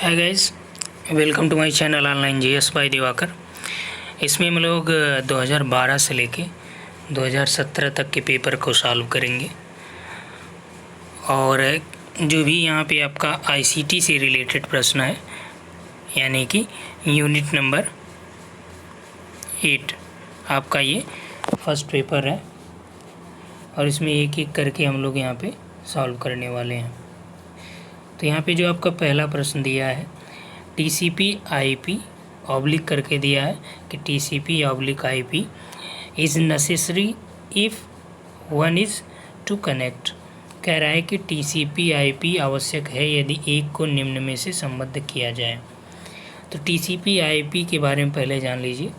Hi guys, welcome to my channel online GS by Diwakar. इसमें हम लोग 2012 से लेके 2017 तक के पेपर को सॉल्व करेंगे और जो भी यहाँ पे आपका आईसीटी से रिलेटेड प्रश्न है, यानी कि यूनिट नंबर 8 आपका ये फर्स्ट पेपर है और इसमें एक एक करके हम लोग यहाँ पे सॉल्व करने वाले हैं। तो यहाँ पे जो आपका पहला प्रश्न दिया है टीसीपी आईपी ऑब्लिक करके दिया है कि TCP oblique IP is necessary if one is to connect. कह रहा है कि टीसीपी आईपी आवश्यक है यदि एक को निम्न में से संबद्ध किया जाए। तो टीसीपी आईपी के बारे में पहले जान लीजिए।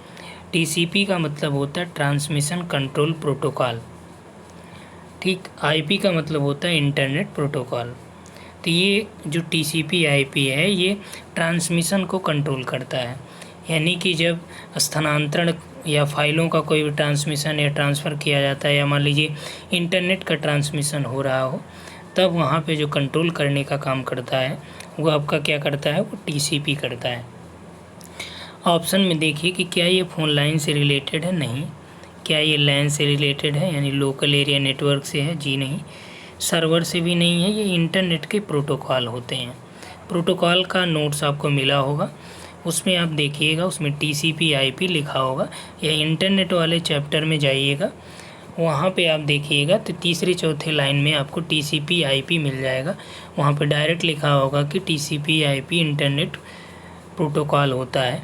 टीसीपी का मतलब होता है ट्रांसमिशन कंट्रोल प्रोटोकॉल, ठीक। आईपी का मतलब होता है इंटरनेट प्रोटोकॉल। तो ये जो टीसीपी आईपी है ये ट्रांसमिशन को कंट्रोल करता है, यानी कि जब स्थानांतरण या फाइलों का कोई भी ट्रांसमिशन या ट्रांसफ़र किया जाता है या मान लीजिए इंटरनेट का ट्रांसमिशन हो रहा हो, तब वहाँ पे जो कंट्रोल करने का काम करता है वो आपका क्या करता है, वो टीसीपी करता है। ऑप्शन में देखिए कि क्या ये फ़ोन लाइन से रिलेटेड है, नहीं। क्या ये लैन से रिलेटेड है, यानी लोकल एरिया नेटवर्क से है, जी नहीं। सर्वर से भी नहीं है, ये इंटरनेट के प्रोटोकॉल होते हैं। प्रोटोकॉल का नोट्स आपको मिला होगा, उसमें आप देखिएगा, उसमें टीसीपी आईपी लिखा होगा, या इंटरनेट वाले चैप्टर में जाइएगा, वहाँ पे आप देखिएगा तो तीसरे चौथे लाइन में आपको टीसीपी आईपी मिल जाएगा। वहाँ पे डायरेक्ट लिखा होगा कि टीसीपी आईपी इंटरनेट प्रोटोकॉल होता है,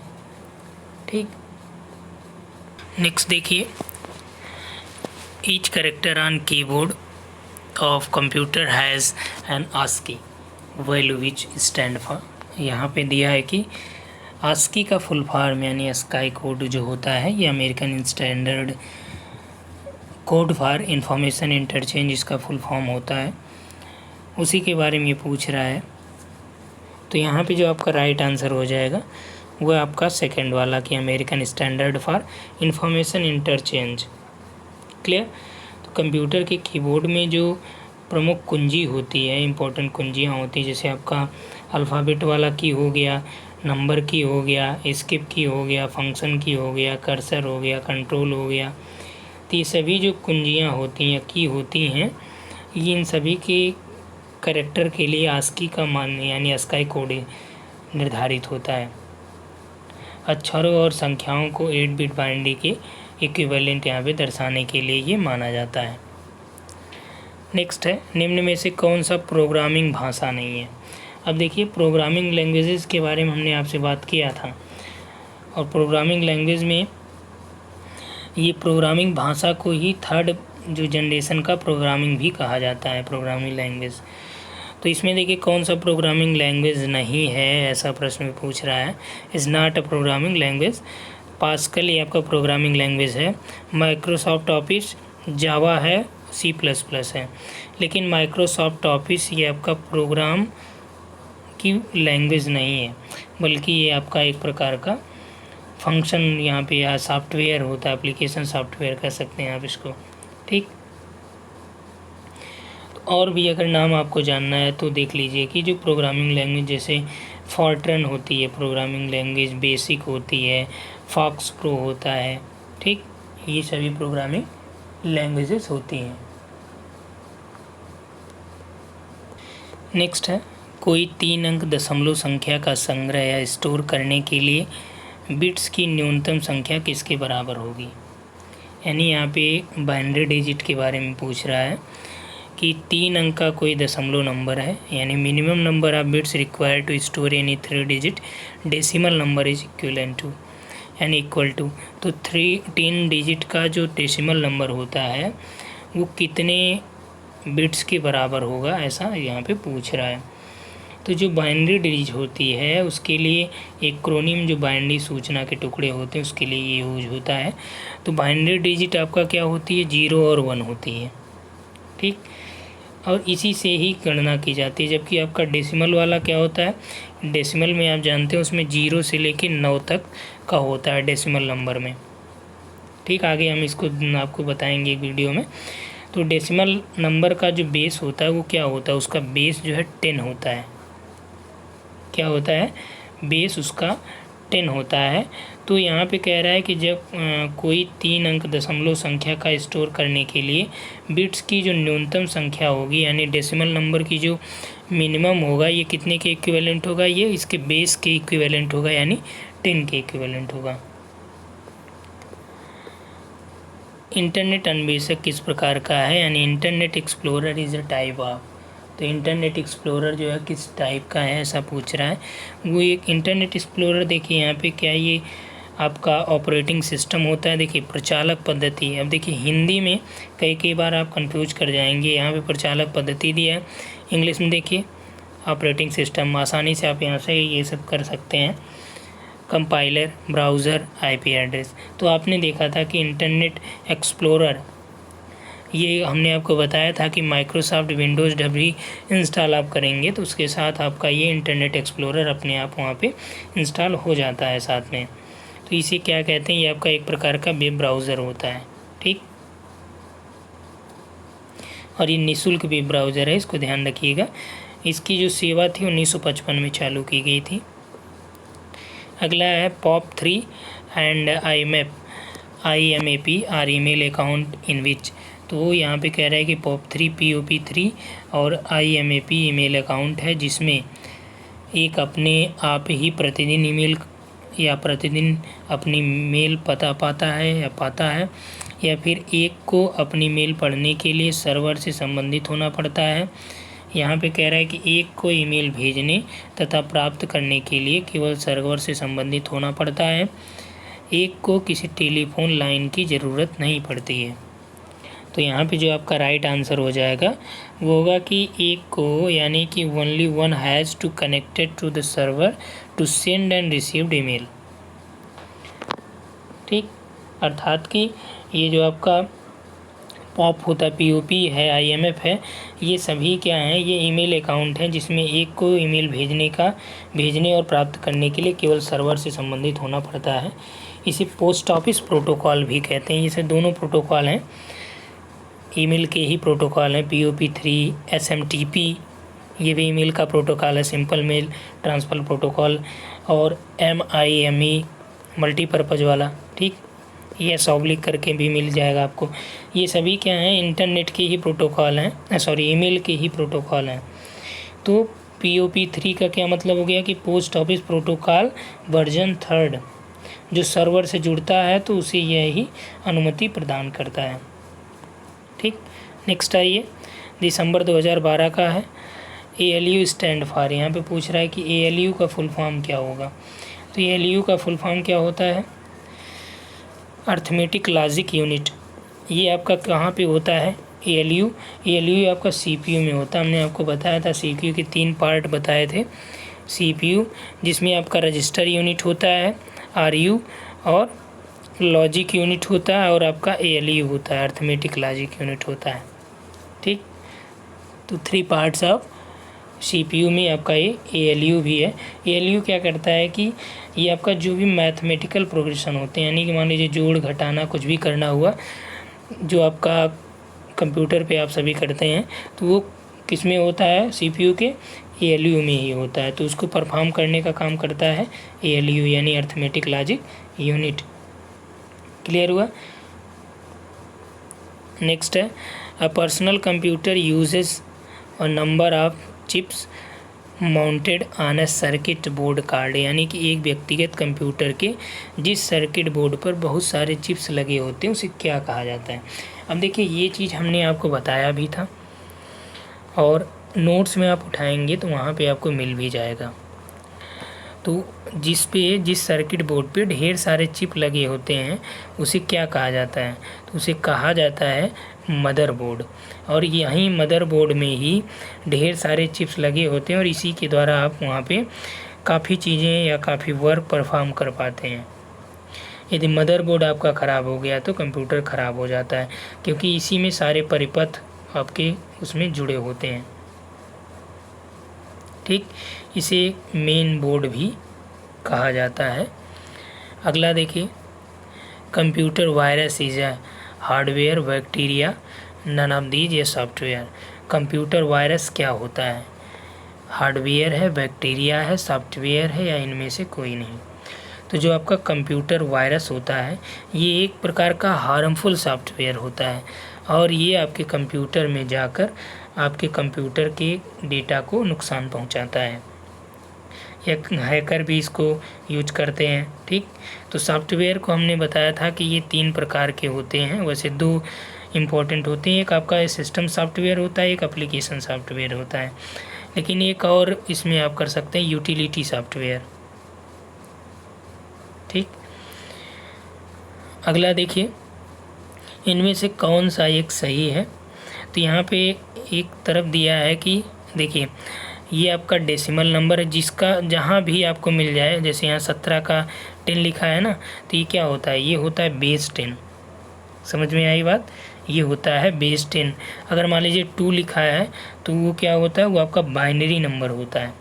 ठीक। नेक्स्ट देखिए, each character on keyboard of computer has an ASCII value which stand for. यहाँ पे दिया है कि आस्की का फुल फॉर्म यानी स्काई कोड जो होता है ये American standard code for information interchange इसका फुल फॉर्म होता है, उसी के बारे में ये पूछ रहा है। तो यहाँ पे जो आपका राइट आंसर हो जाएगा वो आपका सेकंड वाला कि American standard for information interchange. Clear. Computer के कीबोर्ड में जो प्रमुख कुंजी होती है, इंपॉर्टेंट कुंजियाँ होती हैं, जैसे आपका अल्फ़ाबेट वाला की हो गया, नंबर की हो गया, एस्केप की हो गया, फंक्शन की हो गया, कर्सर हो गया, कंट्रोल हो गया। तो ये सभी जो कुंजियाँ होती हैं, की होती हैं, ये इन सभी के कैरेक्टर के लिए आस्की का मान यानी स्काई कोड निर्धारित होता है। अक्षरों और संख्याओं को 8 बिट बाइनरी के इक्विवेलेंट यहाँ पे दर्शाने के लिए ये माना जाता है। नेक्स्ट है, निम्न में से कौन सा प्रोग्रामिंग भाषा नहीं है। अब देखिए, प्रोग्रामिंग लैंग्वेजेस के बारे में हमने आपसे बात किया था, और प्रोग्रामिंग लैंग्वेज में ये प्रोग्रामिंग भाषा को ही थर्ड जो जनरेशन का प्रोग्रामिंग भी कहा जाता है, प्रोग्रामिंग लैंग्वेज। तो इसमें देखिए कौन सा प्रोग्रामिंग लैंग्वेज नहीं है, ऐसा प्रश्न में पूछ रहा है। Is not a programming language. Pascal ये आपका प्रोग्रामिंग लैंग्वेज है, माइक्रोसॉफ्ट ऑफिस जावा है, C++ है। लेकिन माइक्रोसॉफ्ट ऑफिस ये आपका प्रोग्राम की लैंग्वेज नहीं है, बल्कि ये आपका एक प्रकार का फंक्शन यहाँ पे या सॉफ्टवेयर होता है, एप्लीकेशन सॉफ्टवेयर कह सकते हैं आप इसको, ठीक। और भी अगर नाम आपको जानना है तो देख लीजिए कि जो प्रोग्रामिंग लैंग्वेज जैसे फॉर्ट्रन होती है, प्रोग्रामिंग लैंग्वेज बेसिक होती है, फॉक्स प्रो होता है, ठीक। ये सभी प्रोग्रामिंग लैंग्वेजेस होती हैं। नेक्स्ट है, कोई 3 अंक दशमलव संख्या का संग्रह या स्टोर करने के लिए बिट्स की न्यूनतम संख्या किसके बराबर होगी। यानी यहाँ पे बाइनरी डिजिट के बारे में पूछ रहा है कि 3 अंक का कोई दशमलव नंबर है, यानी minimum number of bits required to store any 3 digit decimal number is equivalent to, यानी इक्वल टू। तो 3 डिजिट का जो डेसिमल नंबर होता है वो कितने बिट्स के बराबर होगा, ऐसा यहाँ पे पूछ रहा है। तो जो बाइनरी डिजिट होती है उसके लिए एक एक्रोनिम जो बाइनरी सूचना के टुकड़े होते हैं उसके लिए ये यूज होता है। तो बाइनरी डिजिट आपका क्या होती है, 0 और 1 होती है, ठीक। और इसी से ही गणना की जाती है। जबकि आपका डेसिमल वाला क्या होता है, डेसिमल में आप जानते हैं उसमें 0 से लेकर 9 तक का होता है डेसिमल नंबर में, ठीक। आगे हम इसको आपको बताएंगे एक वीडियो में। तो डेसिमल नंबर का जो बेस होता है वो क्या होता है, उसका बेस जो है 10 होता है, क्या होता है, बेस उसका 10 होता है। तो यहाँ पे कह रहा है कि जब कोई 3 अंक दशमलव संख्या का स्टोर करने के लिए बिट्स की जो न्यूनतम संख्या होगी, यानी डेसिमल नंबर की जो मिनिमम होगा, ये कितने के इक्विवेलेंट होगा, ये इसके बेस के इक्विवेलेंट होगा, यानी 10 के इक्विवेलेंट होगा। इंटरनेट अन्वेषक किस प्रकार का है, यानी internet explorer is a type of. तो इंटरनेट एक्सप्लोरर जो है किस टाइप का है ऐसा पूछ रहा है। वो एक इंटरनेट एक्सप्लोरर, देखिए यहाँ पे क्या ये आपका ऑपरेटिंग सिस्टम होता है। देखिए प्रचालक पद्धति, अब देखिए हिंदी में कई बार आप कंफ्यूज कर जाएंगे। यहाँ पे प्रचालक पद्धति दिया है, इंग्लिश में देखिए ऑपरेटिंग सिस्टम, आसानी से आप यहाँ से ये सब कर सकते हैं। Compiler, browser, IP address. तो आपने देखा था कि इंटरनेट एक्सप्लोरर, ये हमने आपको बताया था कि माइक्रोसॉफ्ट विंडोज़ डब्ल्यू इंस्टॉल आप करेंगे तो उसके साथ आपका ये इंटरनेट एक्सप्लोरर अपने आप वहाँ पे इंस्टॉल हो जाता है साथ में। तो इसे क्या कहते हैं, ये आपका एक प्रकार का वेब ब्राउज़र होता है, ठीक। और ये निःशुल्क वेब ब्राउज़र है, इसको ध्यान रखिएगा। इसकी जो सेवा थी 1955 में चालू की गई थी। अगला है POP3 and IMAP are email account in which. तो यहाँ पे कह रहा है कि POP3 POP3 और IMAP ईमेल अकाउंट है जिसमें एक अपने आप ही प्रतिदिन ईमेल या प्रतिदिन अपनी मेल पाता है, या फिर एक को अपनी मेल पढ़ने के लिए सर्वर से संबंधित होना पड़ता है। यहाँ पे कह रहा है कि एक को ईमेल भेजने तथा प्राप्त करने के लिए केवल सर्वर से संबंधित होना पड़ता है। एक को किसी टेलीफोन लाइन की ज़रूरत नहीं पड़ती है। तो यहाँ पे जो आपका राइट आंसर हो जाएगा वो होगा कि एक को, यानी कि only one has to connected to the server to send and received email, ठीक। अर्थात कि ये जो आपका पॉप होता है, POP है, IMAP है, ये सभी क्या हैं, ये ईमेल अकाउंट हैं जिसमें एक को ईमेल भेजने और प्राप्त करने के लिए केवल सर्वर से संबंधित होना पड़ता है। इसे पोस्ट ऑफिस प्रोटोकॉल भी कहते हैं। इसे दोनों प्रोटोकॉल हैं, ईमेल के ही प्रोटोकॉल हैं। POP3 SMTP ये भी ईमेल का प्रोटोकॉल है, सिंपल मेल ट्रांसफ़र प्रोटोकॉल। और MIME मल्टीपर्पज़ वाला, ठीक, ये सॉब्लिक करके भी मिल जाएगा आपको। ये सभी क्या हैं, इंटरनेट के ही प्रोटोकॉल हैं, ईमेल के ही प्रोटोकॉल हैं। तो POP3 का क्या मतलब हो गया कि पोस्ट ऑफिस प्रोटोकॉल वर्जन 3 जो सर्वर से जुड़ता है तो उसे यह ही अनुमति प्रदान करता है, ठीक। नेक्स्ट आइए, दिसंबर 2012 का है। ALU स्टैंड फॉर, यहाँ पे पूछ रहा है कि ALU का फुल फॉर्म क्या होगा। तो ALU का फुल फॉर्म क्या होता है, अर्थमेटिक लॉजिक यूनिट। ये आपका कहाँ पे होता है, ALU आपका CPU में होता है। हमने आपको बताया था CPU के 3 पार्ट बताए थे। CPU जिसमें आपका रजिस्टर यूनिट होता है, RU, और लॉजिक यूनिट होता है, और आपका ALU होता है, अर्थमेटिक लॉजिक यूनिट होता है, ठीक। तो 3 पार्ट्स ऑफ CPU में आपका ये ALU भी है। ALU क्या करता है कि ये आपका जो भी मैथमेटिकल प्रोग्रेशन होते हैं, यानी कि मान लीजिए जोड़ घटाना कुछ भी करना हुआ, जो आपका कंप्यूटर पे आप सभी करते हैं, तो वो किस में होता है, CPU के ALU में ही होता है। तो उसको परफॉर्म करने का काम करता है ALU, यानी अर्थमेटिक लॉजिक यूनिट। क्लियर हुआ। नेक्स्ट है, a personal computer uses a number of chips mounted on a circuit board card, यानी कि एक व्यक्तिगत कंप्यूटर के जिस सर्किट बोर्ड पर बहुत सारे चिप्स लगे होते हैं उसे क्या कहा जाता है। अब देखिए ये चीज़ हमने आपको बताया भी था, और नोट्स में आप उठाएंगे तो वहाँ पे आपको मिल भी जाएगा। तो जिस सर्किट बोर्ड पे ढेर सारे चिप लगे होते हैं उसे क्या कहा जाता है, तो उसे कहा जाता है मदरबोर्ड। और यहीं मदरबोर्ड में ही ढेर सारे चिप्स लगे होते हैं और इसी के द्वारा आप वहाँ पे काफ़ी चीज़ें या काफ़ी वर्क परफॉर्म कर पाते हैं। यदि मदरबोर्ड आपका ख़राब हो गया तो कंप्यूटर ख़राब हो जाता है, क्योंकि इसी में सारे परिपथ आपके उसमें जुड़े होते हैं, ठीक। इसे मेन बोर्ड भी कहा जाता है। अगला देखिए, computer virus is a hardware bacteria none of these ये सॉफ्टवेयर। कंप्यूटर वायरस क्या होता है, हार्डवेयर है, बैक्टीरिया है, सॉफ्टवेयर है, या इनमें से कोई नहीं। तो जो आपका कंप्यूटर वायरस होता है ये एक प्रकार का हार्मफुल सॉफ्टवेयर होता है और ये आपके कंप्यूटर में जाकर आपके कंप्यूटर के डेटा को नुकसान पहुंचाता है। एक हैकर भी इसको यूज करते हैं। ठीक, तो सॉफ्टवेयर को हमने बताया था कि ये 3 प्रकार के होते हैं, वैसे 2 इम्पोर्टेंट होते हैं, एक आपका सिस्टम सॉफ्टवेयर होता है, एक एप्लीकेशन सॉफ्टवेयर होता है, लेकिन एक और इसमें आप कर सकते हैं यूटिलिटी सॉफ्टवेयर। ठीक, अगला देखिए इनमें से कौन सा एक सही है। तो यहाँ पे एक तरफ दिया है कि देखिए ये आपका डेसिमल नंबर है जिसका जहाँ भी आपको मिल जाए, जैसे यहाँ 17 का 10 लिखा है ना, तो ये क्या होता है, ये होता है बेस 10। समझ में आई बात, ये होता है बेस 10। अगर मान लीजिए 2 लिखा है तो वो क्या होता है, वो आपका बाइनरी नंबर होता है।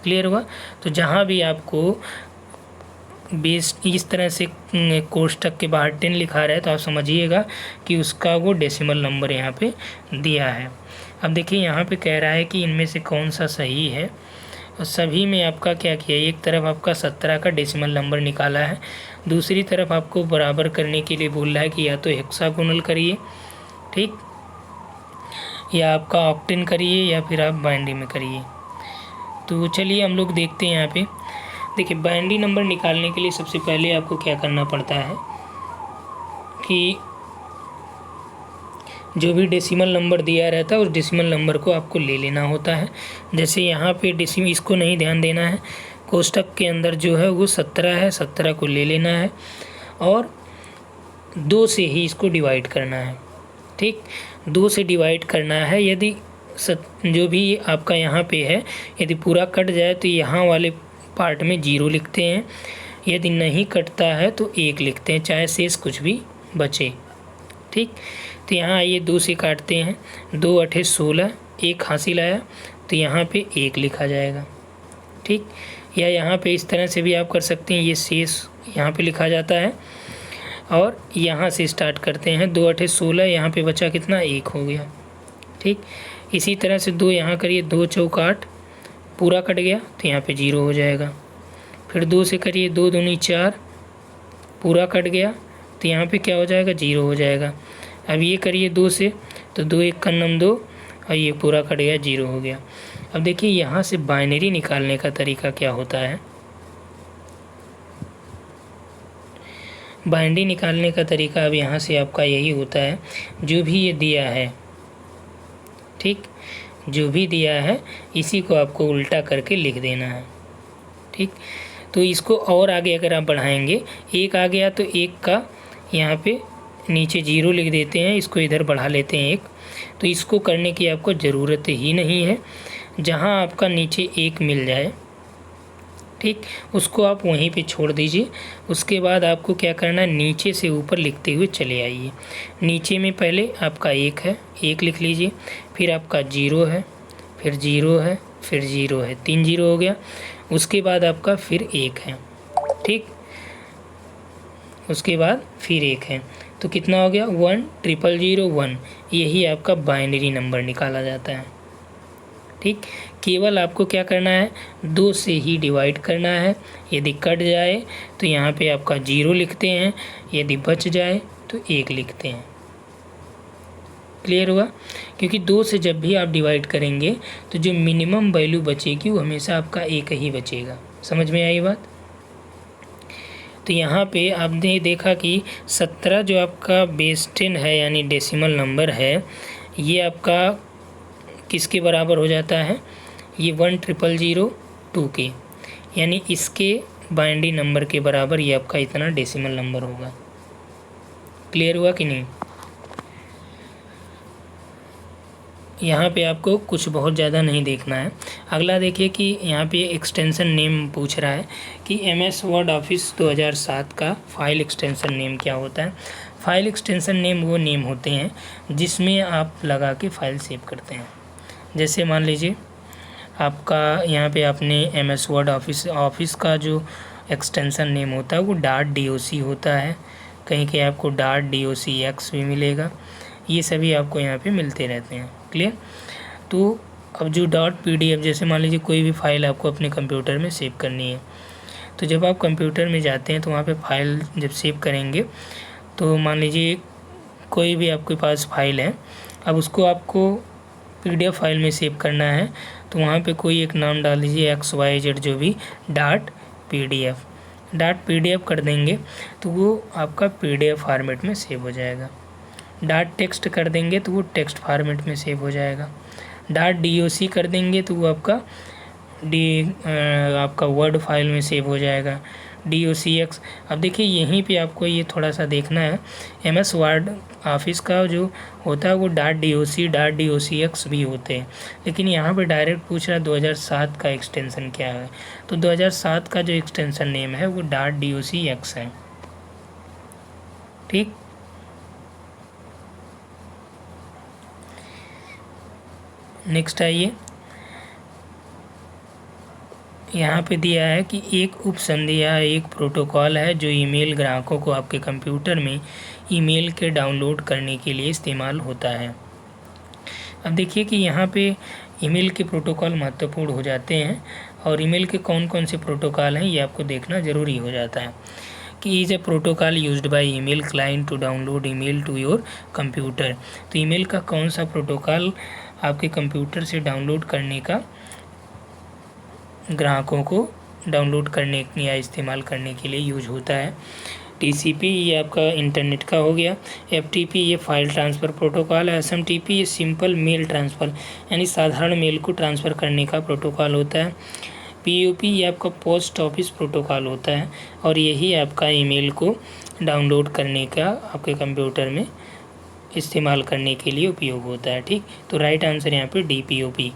क्लियर हुआ। तो जहाँ भी आपको बेस इस तरह से कोष्ठक के बाहर 10 लिखा रहा है तो आप समझिएगा कि उसका वो डेसिमल नंबर यहाँ पे दिया है। अब देखिए यहाँ पे कह रहा है कि इनमें से कौन सा सही है, और सभी में आपका क्या किया, एक तरफ आपका 17 का डेसिमल नंबर निकाला है, दूसरी तरफ आपको बराबर करने के लिए बोल रहा है कि या तो हेक्सागोनल करिए, ठीक, या आपका ऑक्टेन करिए, या फिर आप बाइनरी में करिए। तो चलिए हम लोग देखते हैं यहाँ पे। देखिए बाइनरी नंबर निकालने के लिए सबसे पहले आपको क्या करना पड़ता है कि जो भी डेसिमल नंबर दिया रहता है उस डेसिमल नंबर को आपको ले लेना होता है। जैसे यहाँ पे डेसिमल, इसको नहीं ध्यान देना है, कोष्ठक के अंदर जो है वो 17 है, 17 को ले लेना है और 2 से ही इसको डिवाइड करना है। ठीक, 2 से डिवाइड करना है। यदि जो भी आपका यहाँ पे है यदि पूरा कट जाए तो यहाँ वाले पार्ट में 0 लिखते हैं, यदि नहीं कटता है तो 1 लिखते हैं, चाहे शेष कुछ भी बचे। ठीक, तो यहाँ आइए 2 से काटते हैं, 2 8 16, 1 हासिल आया तो यहाँ पे 1 लिखा जाएगा। ठीक, या यहाँ पे इस तरह से भी आप कर सकते हैं, ये शेष यहाँ पे लिखा जाता है और यहाँ से स्टार्ट करते हैं, 2 8 16, यहाँ पे बचा कितना, 1 हो गया। ठीक, इसी तरह से 2 यहाँ करिए, 2 चौक 8, पूरा कट गया तो यहाँ पे 0 हो जाएगा। फिर 2 से करिए, 2 दूनी 4, पूरा कट गया तो यहाँ पे क्या हो जाएगा, 0 हो जाएगा। अब ये करिए 2 से, तो 2 1 का 2 और ये पूरा कट गया, 0 हो गया। अब देखिए यहाँ से बाइनरी निकालने का तरीका क्या होता है। बाइनरी निकालने का तरीका अब यहाँ से आपका यही होता है, जो भी ये दिया है, ठीक, जो भी दिया है इसी को आपको उल्टा करके लिख देना है। ठीक, तो इसको और आगे अगर आप बढ़ाएंगे, 1 आ गया तो 1 का यहाँ पे नीचे 0 लिख देते हैं, इसको इधर बढ़ा लेते हैं 1। तो इसको करने की आपको ज़रूरत ही नहीं है, जहाँ आपका नीचे 1 मिल जाए, ठीक, उसको आप वहीं पे छोड़ दीजिए। उसके बाद आपको क्या करना है, नीचे से ऊपर लिखते हुए चले आइए। नीचे में पहले आपका 1 है, 1 लिख लीजिए, फिर आपका 0 है, फिर 0 है, फिर 0 है, 3 0 हो गया। उसके बाद आपका फिर 1 है, ठीक, उसके बाद फिर 1 है, तो कितना हो गया, 1 0 0 1। यही आपका बाइनरी नंबर निकाला जाता है। ठीक, केवल आपको क्या करना है, 2 से ही डिवाइड करना है। यदि कट जाए तो यहाँ पे आपका 0 लिखते हैं, यदि बच जाए तो 1 लिखते हैं। क्लियर हुआ, क्योंकि 2 से जब भी आप डिवाइड करेंगे तो जो मिनिमम वैल्यू बचेगी वो हमेशा आपका 1 ही बचेगा। समझ में आई बात। तो यहाँ पे आपने देखा कि 17 जो आपका बेस 10 है यानी डेसिमल नंबर है, ये आपका किसके बराबर हो जाता है, ये 1 0 0 2 के, यानी इसके बाइनरी नंबर के बराबर ये आपका इतना डेसिमल नंबर होगा। क्लियर हुआ कि नहीं। यहाँ पे आपको कुछ बहुत ज़्यादा नहीं देखना है। अगला देखिए कि यहाँ पे एक्सटेंशन नेम पूछ रहा है कि MS वर्ड ऑफिस 2007 का फाइल एक्सटेंशन नेम क्या होता है। फाइल एक्सटेंशन नेम वो नेम होते हैं जिसमें आप लगा के फाइल सेव करते हैं। जैसे मान लीजिए आपका यहाँ पे आपने MS वर्ड ऑफिस का जो एक्सटेंशन नेम होता है वो .doc होता है, कहीं कहीं आपको .docx भी मिलेगा, ये सभी आपको यहाँ पे मिलते रहते हैं। क्लियर। तो अब जो .pdf जैसे मान लीजिए कोई भी फाइल आपको अपने कंप्यूटर में सेव करनी है, तो जब आप कंप्यूटर में जाते हैं तो वहाँ पे फाइल जब सेव करेंगे तो मान लीजिए कोई भी आपके पास फाइल है, अब उसको आपको PDF फाइल में सेव करना है, तो वहाँ पे कोई एक नाम डाल दीजिए XYZ जो भी .pdf कर देंगे तो वो आपका PDF फॉर्मेट में सेव हो जाएगा। .text कर देंगे तो वो टेक्स्ट फॉर्मेट में सेव हो जाएगा। .doc कर देंगे तो वो आपका वर्ड फाइल में सेव हो जाएगा। docx, अब देखिए यहीं पे आपको ये थोड़ा सा देखना है, MS वर्ड ऑफिस का जो होता है वो .doc .docx भी होते हैं, लेकिन यहाँ पे डायरेक्ट पूछ रहा है 2007 का एक्सटेंशन क्या है, तो 2007 का जो एक्सटेंशन नेम है वो .docx है। ठीक, नेक्स्ट आइए, यहाँ पे दिया है कि एक उपसंधि या एक प्रोटोकॉल है जो ईमेल ग्राहकों को आपके कंप्यूटर में ईमेल के डाउनलोड करने के लिए इस्तेमाल होता है। अब देखिए कि यहाँ पे ईमेल के प्रोटोकॉल महत्वपूर्ण हो जाते हैं, और ईमेल के कौन कौन से प्रोटोकॉल हैं ये आपको देखना ज़रूरी हो जाता है कि is a protocol used by email client to download email to your computer. तो ईमेल का कौन सा प्रोटोकॉल आपके कंप्यूटर से डाउनलोड करने का ग्राहकों को डाउनलोड करने या इस्तेमाल करने के लिए यूज होता है। TCP ये आपका इंटरनेट का हो गया। FTP ये फाइल ट्रांसफ़र प्रोटोकॉल है। SMTP ये सिंपल मेल ट्रांसफ़र यानी साधारण मेल को ट्रांसफ़र करने का प्रोटोकॉल होता है। POP ये आपका पोस्ट ऑफिस प्रोटोकॉल होता है, और यही आपका ईमेल को डाउनलोड करने का आपके कंप्यूटर में इस्तेमाल करने के लिए उपयोग होता है। ठीक, तो राइट आंसर यहाँ पे DPOP।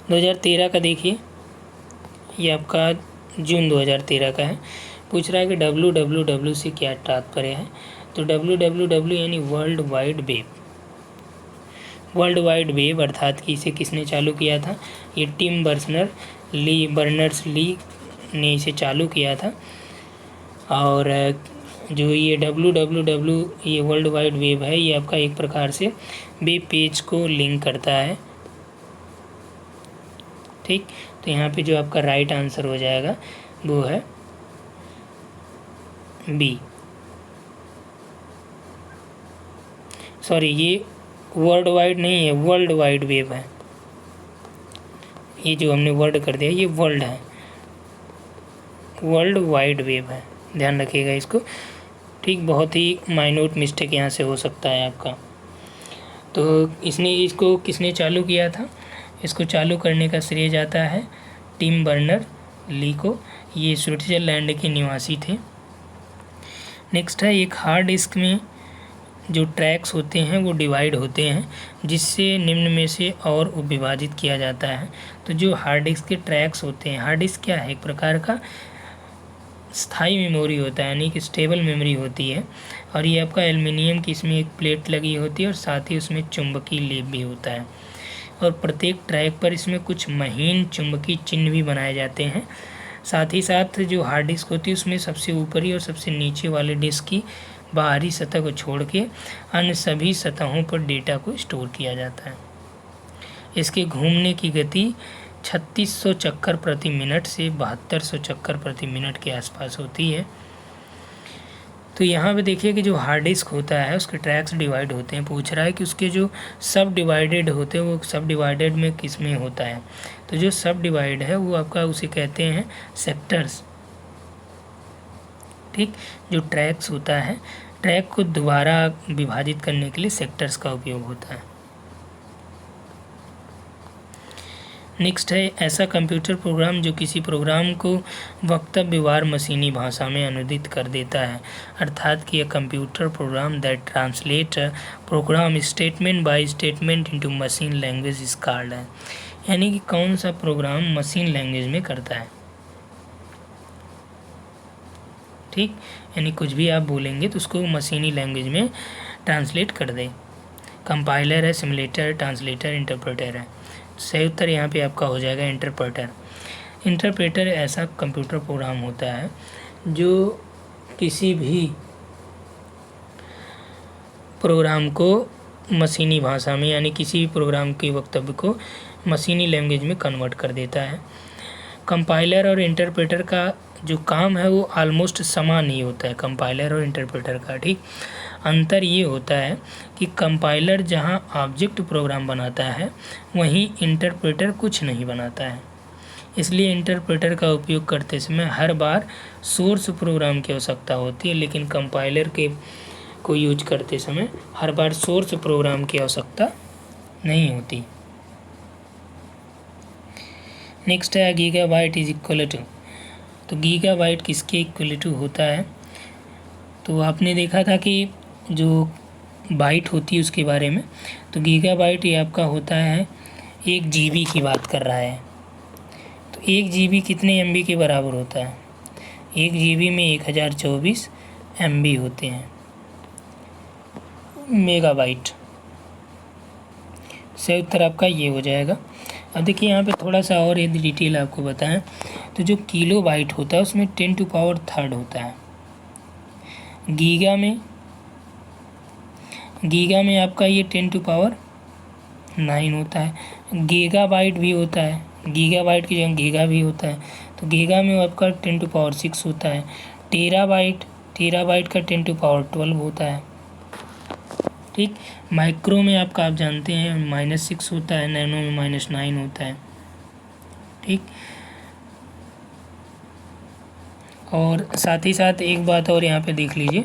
2013 का देखिए, ये आपका जून 2013 का है। पूछ रहा है कि WWW से क्या तात्पर्य है, तो WWW यानी world wide web. World wide web अर्थात कि इसे किसने चालू किया था, ये टिम बर्नर्स-ली ने इसे चालू किया था। और जो ये WWW ये वर्ल्ड वाइड वेब है, ये आपका एक प्रकार से वेब पेज को लिंक करता है। ठीक, तो यहाँ पे जो आपका राइट आंसर हो जाएगा वो है B। सॉरी, ये वर्ल्ड वाइड नहीं है, वर्ल्ड वाइड वेब है। ये जो हमने वर्ड कर दिया ये वर्ल्ड है, वर्ल्ड वाइड वेब है, ध्यान रखिएगा इसको। ठीक, बहुत ही माइन्यूट मिस्टेक यहाँ से हो सकता है आपका। तो इसको किसने चालू किया था, इसको चालू करने का श्रेय जाता है टिम बर्नर-ली को। ये स्विट्ज़रलैंड के निवासी थे। नेक्स्ट है, एक हार्ड डिस्क में जो ट्रैक्स होते हैं वो डिवाइड होते हैं, जिससे निम्न में से और विभाजित किया जाता है। तो जो हार्ड डिस्क के ट्रैक्स होते हैं, हार्ड डिस्क क्या है, एक प्रकार का स्थायी मेमोरी होता है, यानी कि स्टेबल मेमोरी होती है। और ये आपका एल्युमिनियम की इसमें एक प्लेट लगी होती है, और साथ ही उसमें चुंबकीय लेप भी होता है। और प्रत्येक ट्रैक पर इसमें कुछ महीन चुंबकीय चिन्ह भी बनाए जाते हैं। साथ ही साथ जो हार्ड डिस्क होती है उसमें सबसे ऊपरी और सबसे नीचे वाले डिस्क की बाहरी सतह को छोड़ के अन्य सभी सतहों पर डेटा को स्टोर किया जाता है। इसके घूमने की गति 3600 चक्कर प्रति मिनट से 7200 चक्कर प्रति मिनट के आसपास होती है। तो यहाँ पे देखिए कि जो हार्ड डिस्क होता है उसके ट्रैक्स डिवाइड होते हैं। पूछ रहा है कि उसके जो सब डिवाइडेड होते हैं वो सब डिवाइडेड में किस में होता है, तो जो सब डिवाइड है वो आपका उसे कहते हैं सेक्टर्स। ठीक, जो ट्रैक्स होता है, ट्रैक को दोबारा विभाजित करने के लिए सेक्टर्स का उपयोग होता है। नेक्स्ट है, ऐसा कंप्यूटर प्रोग्राम जो किसी प्रोग्राम को वक्तव्यवार मशीनी भाषा में अनुदित कर देता है, अर्थात कि यह computer program that translate program statement by statement into machine language is called है। यानी कि कौन सा प्रोग्राम मशीन लैंग्वेज में करता है। ठीक, यानी कुछ भी आप बोलेंगे तो उसको मशीनी लैंग्वेज में ट्रांसलेट कर दे। कंपाइलर है, सिमुलेटर, ट्रांसलेटर, इंटरप्रेटर है। सही उत्तर यहाँ पे आपका हो जाएगा इंटरप्रेटर। इंटरप्रेटर ऐसा कंप्यूटर प्रोग्राम होता है जो किसी भी प्रोग्राम को मशीनी भाषा में, यानी किसी भी प्रोग्राम के वक्तव्य को मशीनी लैंग्वेज में कन्वर्ट कर देता है। कंपाइलर और इंटरप्रेटर का जो काम है वो ऑलमोस्ट समान ही होता है, कंपाइलर और इंटरप्रेटर का। ठीक, अंतर ये होता है कि कंपाइलर जहाँ ऑब्जेक्ट प्रोग्राम बनाता है वहीं इंटरप्रेटर कुछ नहीं बनाता है। इसलिए इंटरप्रेटर का उपयोग करते समय हर बार सोर्स प्रोग्राम की आवश्यकता होती है, लेकिन कंपाइलर के को यूज करते समय हर बार सोर्स प्रोग्राम की आवश्यकता नहीं होती। नेक्स्ट है गीगाबाइट इज इक्वल टू। तो गीगाबाइट किसके इक्वल टू होता है? तो आपने देखा था कि जो बाइट होती है उसके बारे में, तो गीगाबाइट ये आपका होता है 1 GB की बात कर रहा है। तो 1 GB कितने MB के बराबर होता है? 1 GB में 1024 MB होते हैं मेगाबाइट। सही उत्तर आपका ये हो जाएगा। अब देखिए यहाँ पे थोड़ा सा और यदि डिटेल आपको बताएं तो जो किलो बाइट होता है उसमें 10⁻³ होता है। गीगा में आपका ये 10⁻9 होता है। गीगाबाइट भी होता है, गीगाबाइट की जगह गीगा भी होता है, तो गीगा में आपका 10⁻6 होता है। टेराबाइट का 10⁻12 होता है। ठीक, माइक्रो में आपका आप जानते हैं -6 होता है, नैनो में -9 होता है। ठीक, और साथ ही साथ एक बात और यहाँ पे देख लीजिए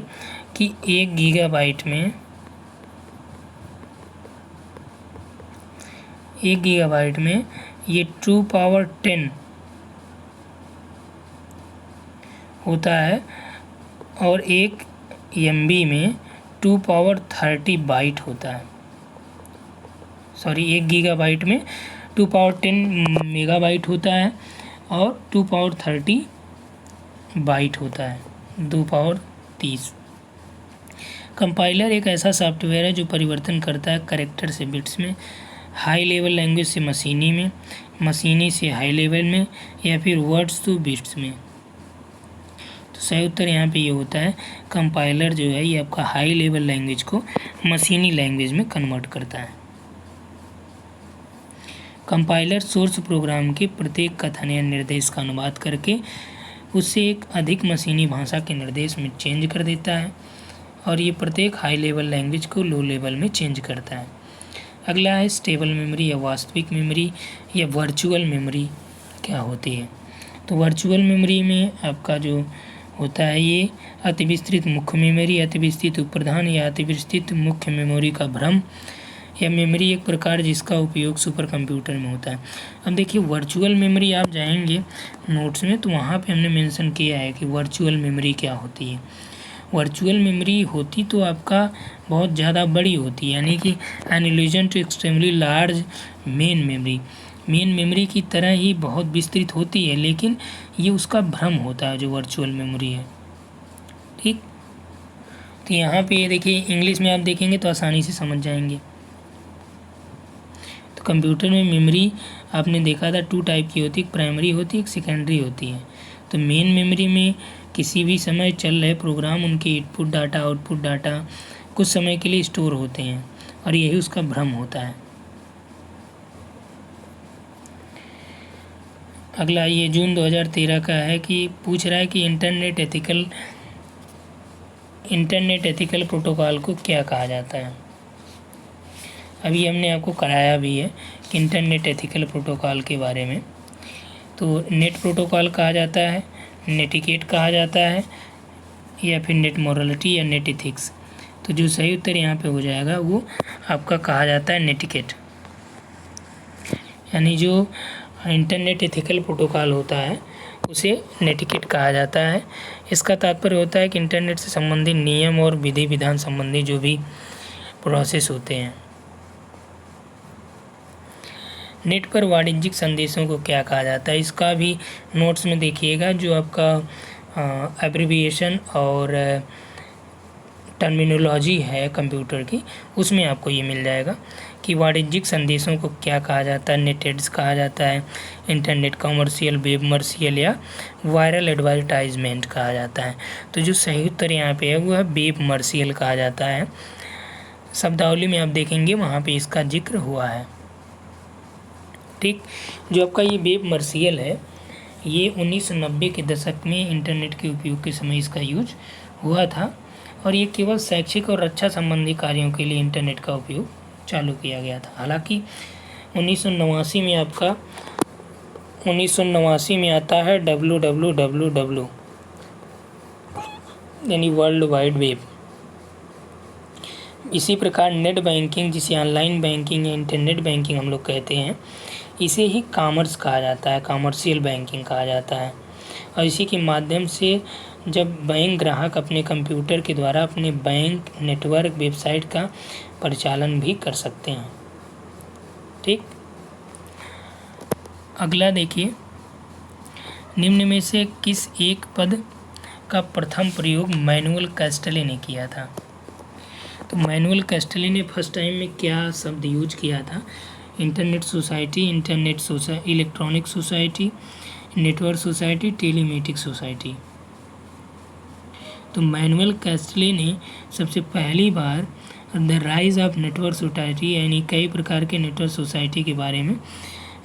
कि 1 गीगाबाइट में ये 2⁻10 होता है और 1 MB में 2⁻30 बाइट होता है। सॉरी, 1 गीगाबाइट में 2⁻10 मेगाबाइट होता है और 2⁻30 बाइट होता है, 2⁻30। कंपाइलर एक ऐसा सॉफ्टवेयर है जो परिवर्तन करता है कैरेक्टर से बिट्स में, हाई लेवल लैंग्वेज से मशीनी में, मशीनी से हाई लेवल में, या फिर वर्ड्स टू बिट्स में। तो सही उत्तर यहाँ पे ये होता है, कंपाइलर जो है ये आपका हाई लेवल लैंग्वेज को मशीनी लैंग्वेज में कन्वर्ट करता है। कंपाइलर सोर्स प्रोग्राम के प्रत्येक कथन या निर्देश का अनुवाद करके उसे एक अधिक मशीनी भाषा के निर्देश में चेंज कर देता है, और ये प्रत्येक हाई लेवल लैंग्वेज को लो लेवल में चेंज करता है। अगला है स्टेबल मेमोरी या वास्तविक मेमोरी या वर्चुअल मेमोरी क्या होती है? तो वर्चुअल मेमोरी में आपका जो होता है ये अतिविस्तृत मुख्य मेमोरी, अतिविस्तृत उपप्रधान या अतिविस्तृत मुख्य मेमोरी का भ्रम, या मेमोरी एक प्रकार जिसका उपयोग सुपर कंप्यूटर में होता है। अब देखिए वर्चुअल मेमोरी आप जाएंगे नोट्स में तो वहाँ पे हमने मेंशन किया है कि वर्चुअल मेमोरी क्या होती है। वर्चुअल मेमोरी होती तो आपका बहुत ज़्यादा बड़ी होती है, यानी कि an illusion to extremely large main memory की तरह ही बहुत विस्तृत होती है, लेकिन ये उसका भ्रम होता है जो वर्चुअल मेमोरी है। ठीक, तो यहाँ पे ये देखिए इंग्लिश में आप देखेंगे तो आसानी से समझ जाएंगे। तो कंप्यूटर में मेमोरी आपने देखा था 2 टाइप की होती है, एक प्राइमरी होती है, एक सेकेंडरी होती है। तो मेन मेमोरी में किसी भी समय चल रहे प्रोग्राम, उनके इनपुट डाटा आउटपुट डाटा कुछ समय के लिए स्टोर होते हैं, और यही उसका भ्रम होता है। अगला ये जून 2013 का है कि पूछ रहा है कि इंटरनेट एथिकल प्रोटोकॉल को क्या कहा जाता है। अभी हमने आपको कराया भी है कि इंटरनेट एथिकल प्रोटोकॉल के बारे में। तो नेट प्रोटोकॉल कहा जाता है, नेटिकेट कहा जाता है, या फिर नेट मोरालिटी या नेट इथिक्स। तो जो सही उत्तर यहाँ पे हो जाएगा वो आपका कहा जाता है नेटिकेट, यानी जो इंटरनेट एथिकल प्रोटोकॉल होता है उसे नेटिकेट कहा जाता है। इसका तात्पर्य होता है कि इंटरनेट से संबंधित नियम और विधि विधान संबंधी जो भी प्रोसेस होते हैं। नेट पर वाणिज्यिक संदेशों को क्या कहा जाता है, इसका भी नोट्स में देखिएगा, जो आपका एब्रिविएशन और टर्मिनोलॉजी है कंप्यूटर की, उसमें आपको ये मिल जाएगा कि वाणिज्यिक संदेशों को क्या कहा जाता है। नेट एड्स कहा जाता है, इंटरनेट कॉमर्शियल, वेब मर्शियल या वायरल एडवर्टाइजमेंट कहा जाता है। तो जो सही उत्तर यहाँ पे है वो है वेब मर्शियल कहा जाता है। शब्दावली में आप देखेंगे वहाँ पे इसका जिक्र हुआ है। ठीक, जो आपका ये वेब मर्सियल है ये 1990 के दशक में इंटरनेट के उपयोग के समय इसका यूज हुआ था और ये केवल शैक्षिक और रक्षा संबंधी कार्यों के लिए इंटरनेट का उपयोग चालू किया गया था। हालांकि 1989 में आपका 1989 में आता है www यानी वर्ल्ड वाइड वेब। इसी प्रकार नेट बैंकिंग, जिसे ऑनलाइन बैंकिंग या इंटरनेट बैंकिंग हम लोग कहते हैं, इसे ही कॉमर्स कहा जाता है, कॉमर्शियल बैंकिंग कहा जाता है। और इसी के माध्यम से जब बैंक ग्राहक अपने कंप्यूटर के द्वारा अपने बैंक नेटवर्क वेबसाइट का परिचालन भी कर सकते हैं। ठीक, अगला देखिए, निम्न में से किस एक पद का प्रथम प्रयोग मैनुअल कैस्टले ने किया था? तो मैनुअल कैस्टले ने फर्स्ट टाइम में क्या शब्द यूज किया था? Internet society, electronic society, network society, telematic society. तो मैनुअल कैस्टले ने सबसे पहली बार the rise of network society यानी कई प्रकार के नेटवर्क सोसाइटी के बारे में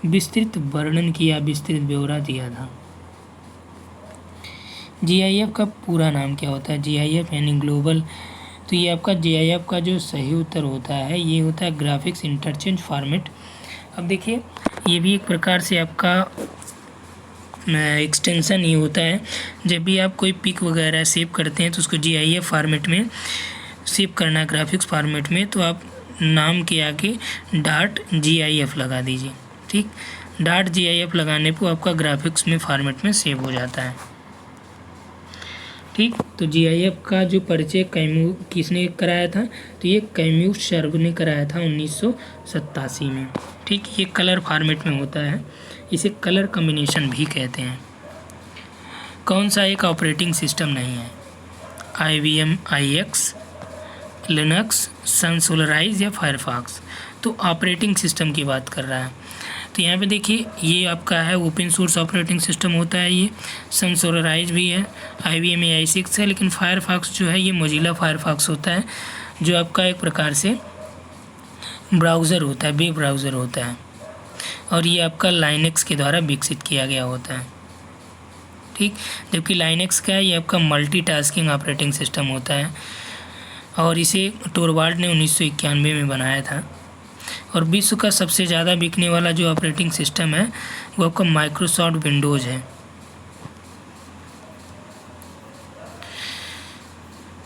विस्तृत वर्णन किया, विस्तृत ब्यौरा दिया था। GIF का पूरा नाम क्या होता है? GIF यानी ग्लोबल, तो ये आपका GIF का जो सही उत्तर होता है ये होता है ग्राफिक्स इंटरचेंज फॉर्मेट। अब देखिए, ये भी एक प्रकार से आपका एक्सटेंशन ही होता है। जब भी आप कोई पिक वगैरह सेव करते हैं तो उसको GIF फॉर्मेट में सेव करना है, ग्राफिक्स फॉर्मेट में, तो आप नाम के आगे .gif लगा दीजिए। ठीक, .gif लगाने पर आपका ग्राफिक्स में फॉर्मेट में सेव हो जाता है। ठीक, तो GIF का जो परिचय किसने कराया था? तो ये कैम्यूस सर्व ने कराया था 1987 में। ठीक, ये कलर फॉर्मेट में होता है, इसे कलर कॉम्बिनेशन भी कहते हैं। कौन सा एक ऑपरेटिंग सिस्टम नहीं है? IBM iX, लिनक्स, सन सोलराइज या फायरफॉक्स? तो ऑपरेटिंग सिस्टम की बात कर रहा है। तो यहाँ पे देखिए, ये आपका है ओपन सोर्स ऑपरेटिंग सिस्टम होता है, ये सन सोलराइज भी है, IBM AI6 है, लेकिन फायरफॉक्स जो है ये मोजिला फायरफॉक्स होता है, जो आपका एक प्रकार से ब्राउज़र होता है, वेब ब्राउज़र होता है, और ये आपका लाइनेक्स के द्वारा विकसित किया गया होता है। ठीक, जबकि लाइनेक्स का ये आपका मल्टीटास्किंग ऑपरेटिंग सिस्टम होता है और इसे टोरवाल्ड ने 1991 में बनाया था। और विश्व का सबसे ज़्यादा बिकने वाला जो ऑपरेटिंग सिस्टम है वो आपका माइक्रोसॉफ्ट विंडोज़ है।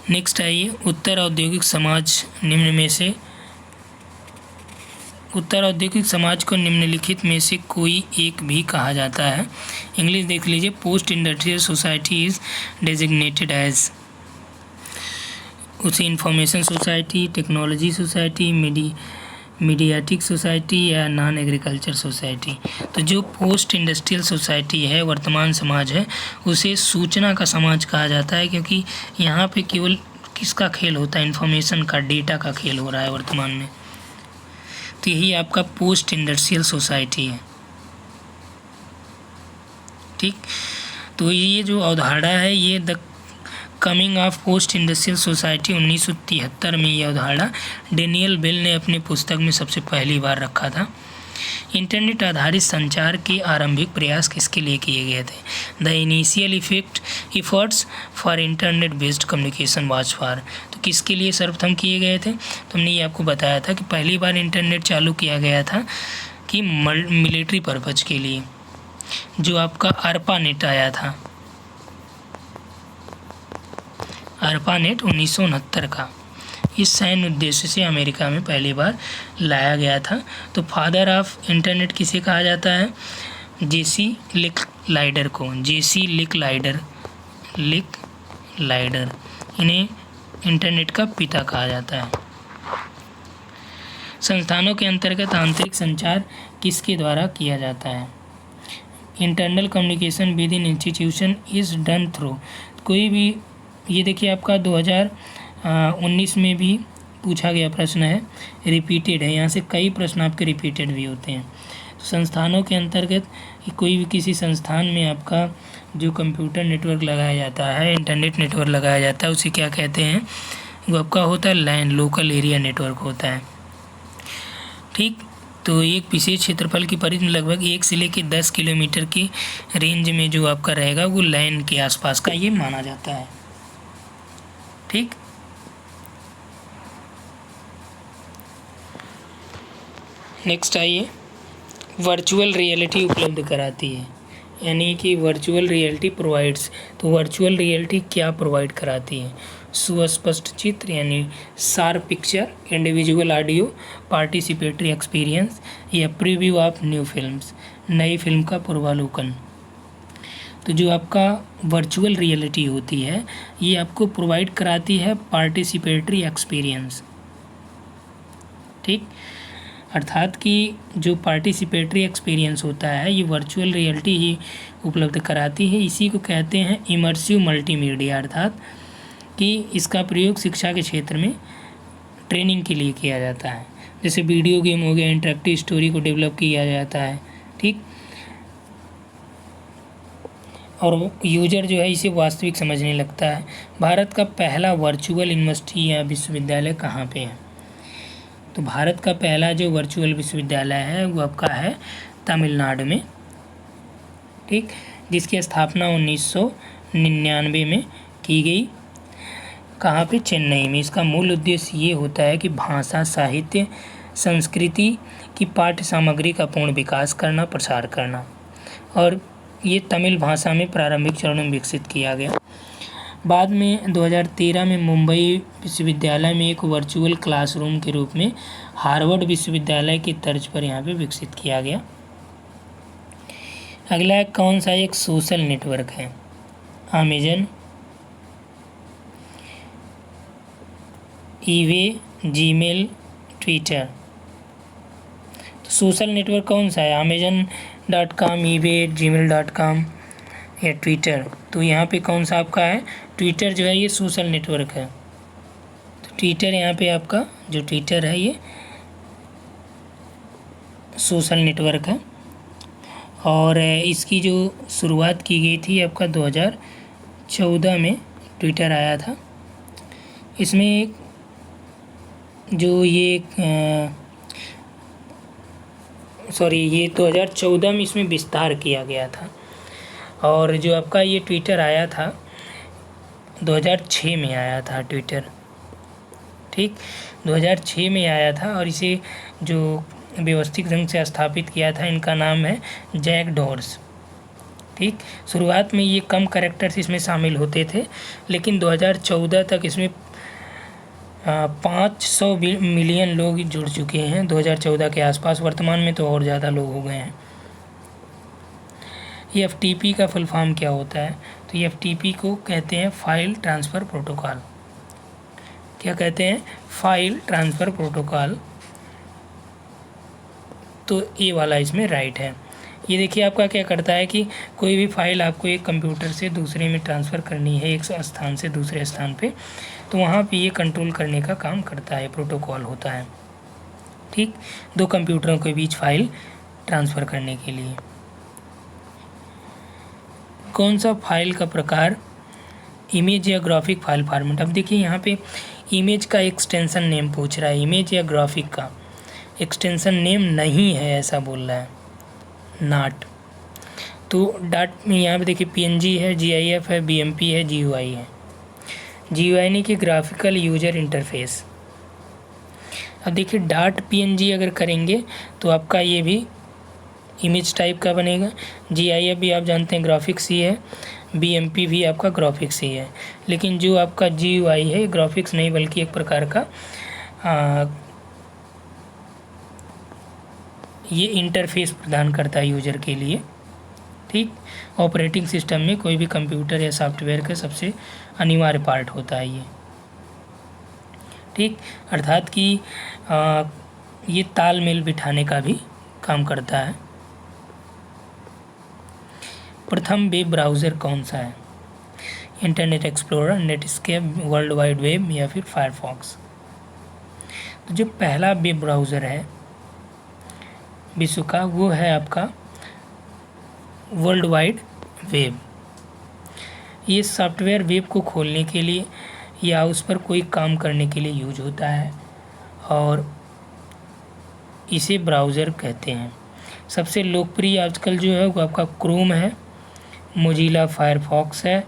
नेक्स्ट आइए, उत्तर औद्योगिक समाज निम्न में से उत्तर औद्योगिक समाज को निम्नलिखित में से कोई एक भी कहा जाता है। इंग्लिश देख लीजिए, post industrial society is designated as, उसे information society, technology society, mediatic society या नॉन एग्रीकल्चर सोसाइटी। तो जो पोस्ट इंडस्ट्रियल सोसाइटी है, वर्तमान समाज है, उसे सूचना का समाज कहा जाता है, क्योंकि यहाँ पे केवल किसका खेल होता है? इन्फॉर्मेशन का, डेटा का खेल हो रहा है वर्तमान में। तो यही आपका पोस्ट इंडस्ट्रियल सोसाइटी है। ठीक, तो ये जो अवधारणा है ये the coming of post industrial society 1973 में यह अवधारणा डेनियल बेल ने अपनी पुस्तक में सबसे पहली बार रखा था। इंटरनेट आधारित संचार के आरंभिक प्रयास किसके लिए किए गए थे? The initial efforts for internet based communication was for, तो किसके लिए सर्वप्रथम किए गए थे? तो हमने ये आपको बताया था कि पहली बार इंटरनेट चालू किया गया था कि मिलिट्री पर्पज़ के लिए, जो आपका ARPANET आया था, ARPANET 1969 का, इस सैन्य उद्देश्य से अमेरिका में पहली बार लाया गया था। तो फादर ऑफ इंटरनेट किसे कहा जाता है? JC लिकलाइडर को, JC लिकलाइडर, इन्हें इंटरनेट का पिता कहा जाता है। संस्थानों के अंतर्गत आंतरिक संचार किसके द्वारा किया जाता है? Internal communication with in institution is done through, कोई भी, ये देखिए आपका 2019 में भी पूछा गया प्रश्न है, रिपीटेड है, यहाँ से कई प्रश्न आपके रिपीटेड भी होते हैं। तो संस्थानों के अंतर्गत कोई भी किसी संस्थान में आपका जो कंप्यूटर नेटवर्क लगाया जाता है, इंटरनेट नेटवर्क लगाया जाता है, उसे क्या कहते हैं? वो आपका होता है लैन, लोकल एरिया नेटवर्क होता है। ठीक, तो एक विशेष क्षेत्रफल की परिधि में लगभग 1 से लेकर 10 किलोमीटर की रेंज में जो आपका रहेगा वो लैन के आसपास का ये माना जाता है। ठीक, नेक्स्ट आइए, वर्चुअल रियलिटी उपलब्ध कराती है, यानी कि वर्चुअल रियलिटी प्रोवाइड्स। तो वर्चुअल रियलिटी क्या प्रोवाइड कराती है? सुस्पष्ट चित्र यानी sharp picture, individual audio, participatory experience या प्रीव्यू ऑफ न्यू फिल्म्स, नई फिल्म का पूर्वावलोकन। तो जो आपका वर्चुअल रियलिटी होती है ये आपको प्रोवाइड कराती है पार्टिसिपेटरी एक्सपीरियंस। ठीक, अर्थात कि जो पार्टिसिपेटरी एक्सपीरियंस होता है ये वर्चुअल रियलिटी ही उपलब्ध कराती है। इसी को कहते हैं इमर्सिव मल्टीमीडिया, अर्थात कि इसका प्रयोग शिक्षा के क्षेत्र में ट्रेनिंग के लिए किया जाता है। जैसे वीडियो गेम हो गया, इंटरेक्टिव स्टोरी को डेवलप किया जाता है। ठीक, और यूजर जो है इसे वास्तविक समझने लगता है। भारत का पहला वर्चुअल यूनिवर्सिटी या विश्वविद्यालय कहाँ पे है? तो भारत का पहला जो वर्चुअल विश्वविद्यालय है वो आपका है तमिलनाडु में। ठीक, जिसकी स्थापना 1999 में की गई। कहाँ पे? चेन्नई में। इसका मूल उद्देश्य ये होता है कि भाषा, साहित्य, संस्कृति की पाठ्य सामग्री का पूर्ण विकास करना, प्रसार करना, और ये तमिल भाषा में प्रारंभिक चरणों में विकसित किया गया। बाद में 2013 में मुंबई विश्वविद्यालय में एक वर्चुअल क्लासरूम के रूप में हार्वर्ड विश्वविद्यालय की तर्ज पर यहाँ पे विकसित किया गया। अगला कौन सा एक सोशल नेटवर्क है? Amazon, eBay, Gmail, Twitter. तो सोशल नेटवर्क कौन सा है? अमेजन.com, ईबे, gmail.com या ट्विटर। तो यहाँ पे कौन सा आपका है? ट्विटर जो है ये सोशल नेटवर्क है। तो ट्विटर यहाँ पे आपका जो ट्विटर है ये सोशल नेटवर्क है, और इसकी जो शुरुआत की गई थी आपका 2014 में ट्विटर आया था। इसमें जो ये 2014 में इसमें विस्तार किया गया था, और जो आपका ये ट्विटर आया था 2006 में आया था ट्विटर। ठीक, 2006 में आया था, और इसे जो व्यवस्थित ढंग से स्थापित किया था इनका नाम है जैक डोर्स। ठीक, शुरुआत में ये कम कैरेक्टर्स इसमें शामिल होते थे, लेकिन 2014 तक इसमें 500 मिलियन लोग जुड़ चुके हैं 2014 के आसपास। वर्तमान में तो और ज़्यादा लोग हो गए हैं। ये FTP का फुल फॉर्म क्या होता है? तो ये FTP को कहते हैं फाइल ट्रांसफ़र प्रोटोकॉल। क्या कहते हैं? File transfer protocol. तो ये वाला इसमें राइट है। ये देखिए आपका क्या करता है कि कोई भी फाइल आपको एक कंप्यूटर से दूसरे में ट्रांसफ़र करनी है, एक स्थान से दूसरे स्थान पे, तो वहाँ पे ये कंट्रोल करने का काम करता है, प्रोटोकॉल होता है। ठीक, दो कंप्यूटरों के बीच फाइल ट्रांसफ़र करने के लिए। कौन सा फाइल का प्रकार? इमेज या ग्राफिक फाइल फॉर्मेट। अब देखिए यहाँ पे इमेज का एक्सटेंशन नेम पूछ रहा है, इमेज या ग्राफिक का एक्सटेंशन नेम नहीं है ऐसा बोल रहा है, नॉट। तो डाट में यहाँ पे देखिए PNG है, GIF है, BMP है, GUI है। GUI यानी कि ग्राफिकल यूजर इंटरफेस। अब देखिए .png अगर करेंगे तो आपका ये भी इमेज टाइप का बनेगा। GIF भी आप जानते हैं ग्राफिक्स ही है, BMP भी आपका ग्राफिक्स ही है, लेकिन जो आपका GUI है ग्राफिक्स नहीं बल्कि एक प्रकार का ये इंटरफेस प्रदान करता है यूजर के लिए। ठीक, ऑपरेटिंग सिस्टम में कोई भी कंप्यूटर या सॉफ्टवेयर का सबसे अनिवार्य पार्ट होता है ये। ठीक, अर्थात कि ये तालमेल बिठाने का भी काम करता है। प्रथम वेब ब्राउज़र कौन सा है? Internet explorer, Netscape, world wide web या फिर फायरफॉक्स। तो जो पहला वेब ब्राउज़र है विश्व का वो है आपका वर्ल्ड वाइड वेब। ये सॉफ्टवेयर वेब को खोलने के लिए या उस पर कोई काम करने के लिए यूज होता है और इसे ब्राउज़र कहते हैं। सबसे लोकप्रिय आजकल जो है वो आपका क्रोम है, मोजिला फायरफॉक्स है,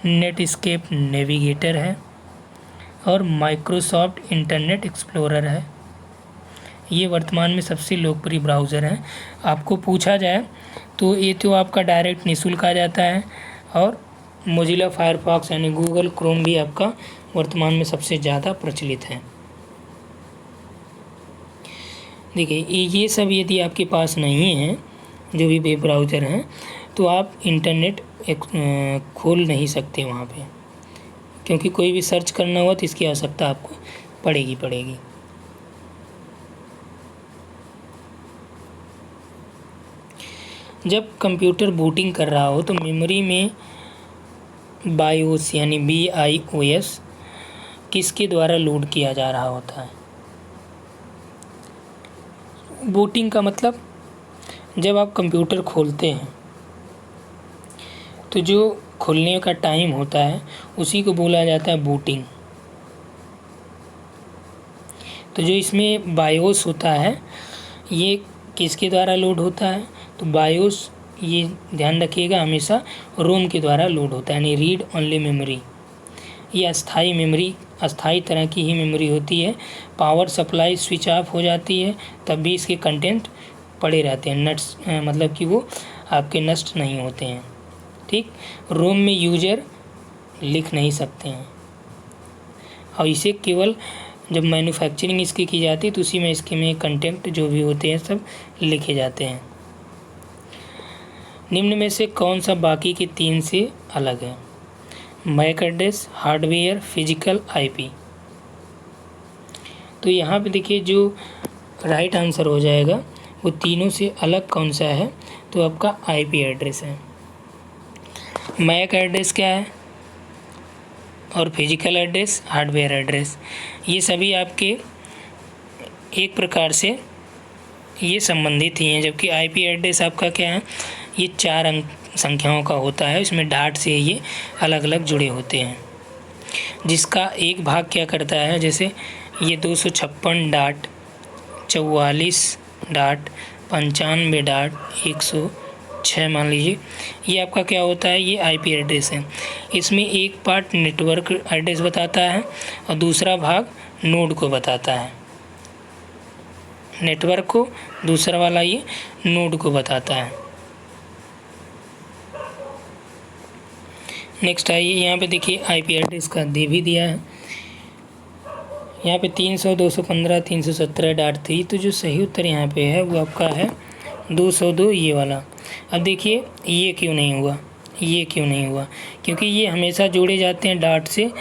नेटस्केप नेविगेटर है और माइक्रोसॉफ्ट इंटरनेट एक्सप्लोरर है। ये वर्तमान में सबसे लोकप्रिय ब्राउज़र हैं। आपको पूछा जाए तो ये तो आपका डायरेक्ट निःशुल्क आ जाता है और मोजिला फायरफॉक्स यानी गूगल क्रोम भी आपका वर्तमान में सबसे ज़्यादा प्रचलित है। देखिए ये सब यदि आपके पास नहीं है, जो भी वेब ब्राउज़र हैं, तो आप इंटरनेट खोल नहीं सकते वहाँ पे, क्योंकि कोई भी सर्च करना हुआ तो इसकी आवश्यकता आपको पड़ेगी। जब कंप्यूटर बूटिंग कर रहा हो तो मेमोरी में बायोस यानी BIOS किसके द्वारा लोड किया जा रहा होता है। बूटिंग का मतलब जब आप कंप्यूटर खोलते हैं तो जो खोलने का टाइम होता है उसी को बोला जाता है बूटिंग। तो जो इसमें बायोस होता है ये किसके द्वारा लोड होता है, तो बायोस ये ध्यान रखिएगा हमेशा रोम के द्वारा लोड होता है, यानी रीड ओनली मेमोरी। ये अस्थाई मेमोरी, अस्थाई तरह की ही मेमोरी होती है। पावर सप्लाई स्विच ऑफ हो जाती है तब भी इसके कंटेंट पड़े रहते हैं, नट्स मतलब कि वो आपके नष्ट नहीं होते हैं। ठीक, रोम में यूजर लिख नहीं सकते हैं और इसे केवल जब मैन्युफैक्चरिंग इसकी की जाती है तो उसी में इसके में कंटेंट जो भी होते हैं सब लिखे जाते हैं। निम्न में से कौन सा बाकी के 3 से अलग है। MAC address, hardware, physical IP। तो यहाँ पे देखिए जो राइट आंसर हो जाएगा वो तीनों से अलग कौन सा है, तो आपका IP एड्रेस है। मैक एड्रेस क्या है और फिजिकल एड्रेस, हार्डवेयर एड्रेस, ये सभी आपके एक प्रकार से ये संबंधित ही हैं। जबकि IP एड्रेस आपका क्या है, ये 4 अंक संख्याओं का होता है, इसमें डाट से ये अलग अलग जुड़े होते हैं, जिसका एक भाग क्या करता है, जैसे ये 256.44.95.106 मान लीजिए, ये आपका क्या होता है, ये IP एड्रेस है। इसमें एक पार्ट नेटवर्क एड्रेस बताता है और दूसरा भाग नोड को बताता है, नेटवर्क को, दूसरा वाला ये नोड को बताता है। नेक्स्ट आइए, यहाँ पे देखिए IP एड्रेस का दे भी दिया है, यहाँ पे 300.215.317.3। तो जो सही उत्तर यहाँ पे है वो आपका है 202, ये वाला। अब देखिए ये क्यों नहीं हुआ, क्योंकि ये हमेशा जोड़े जाते हैं डाट से,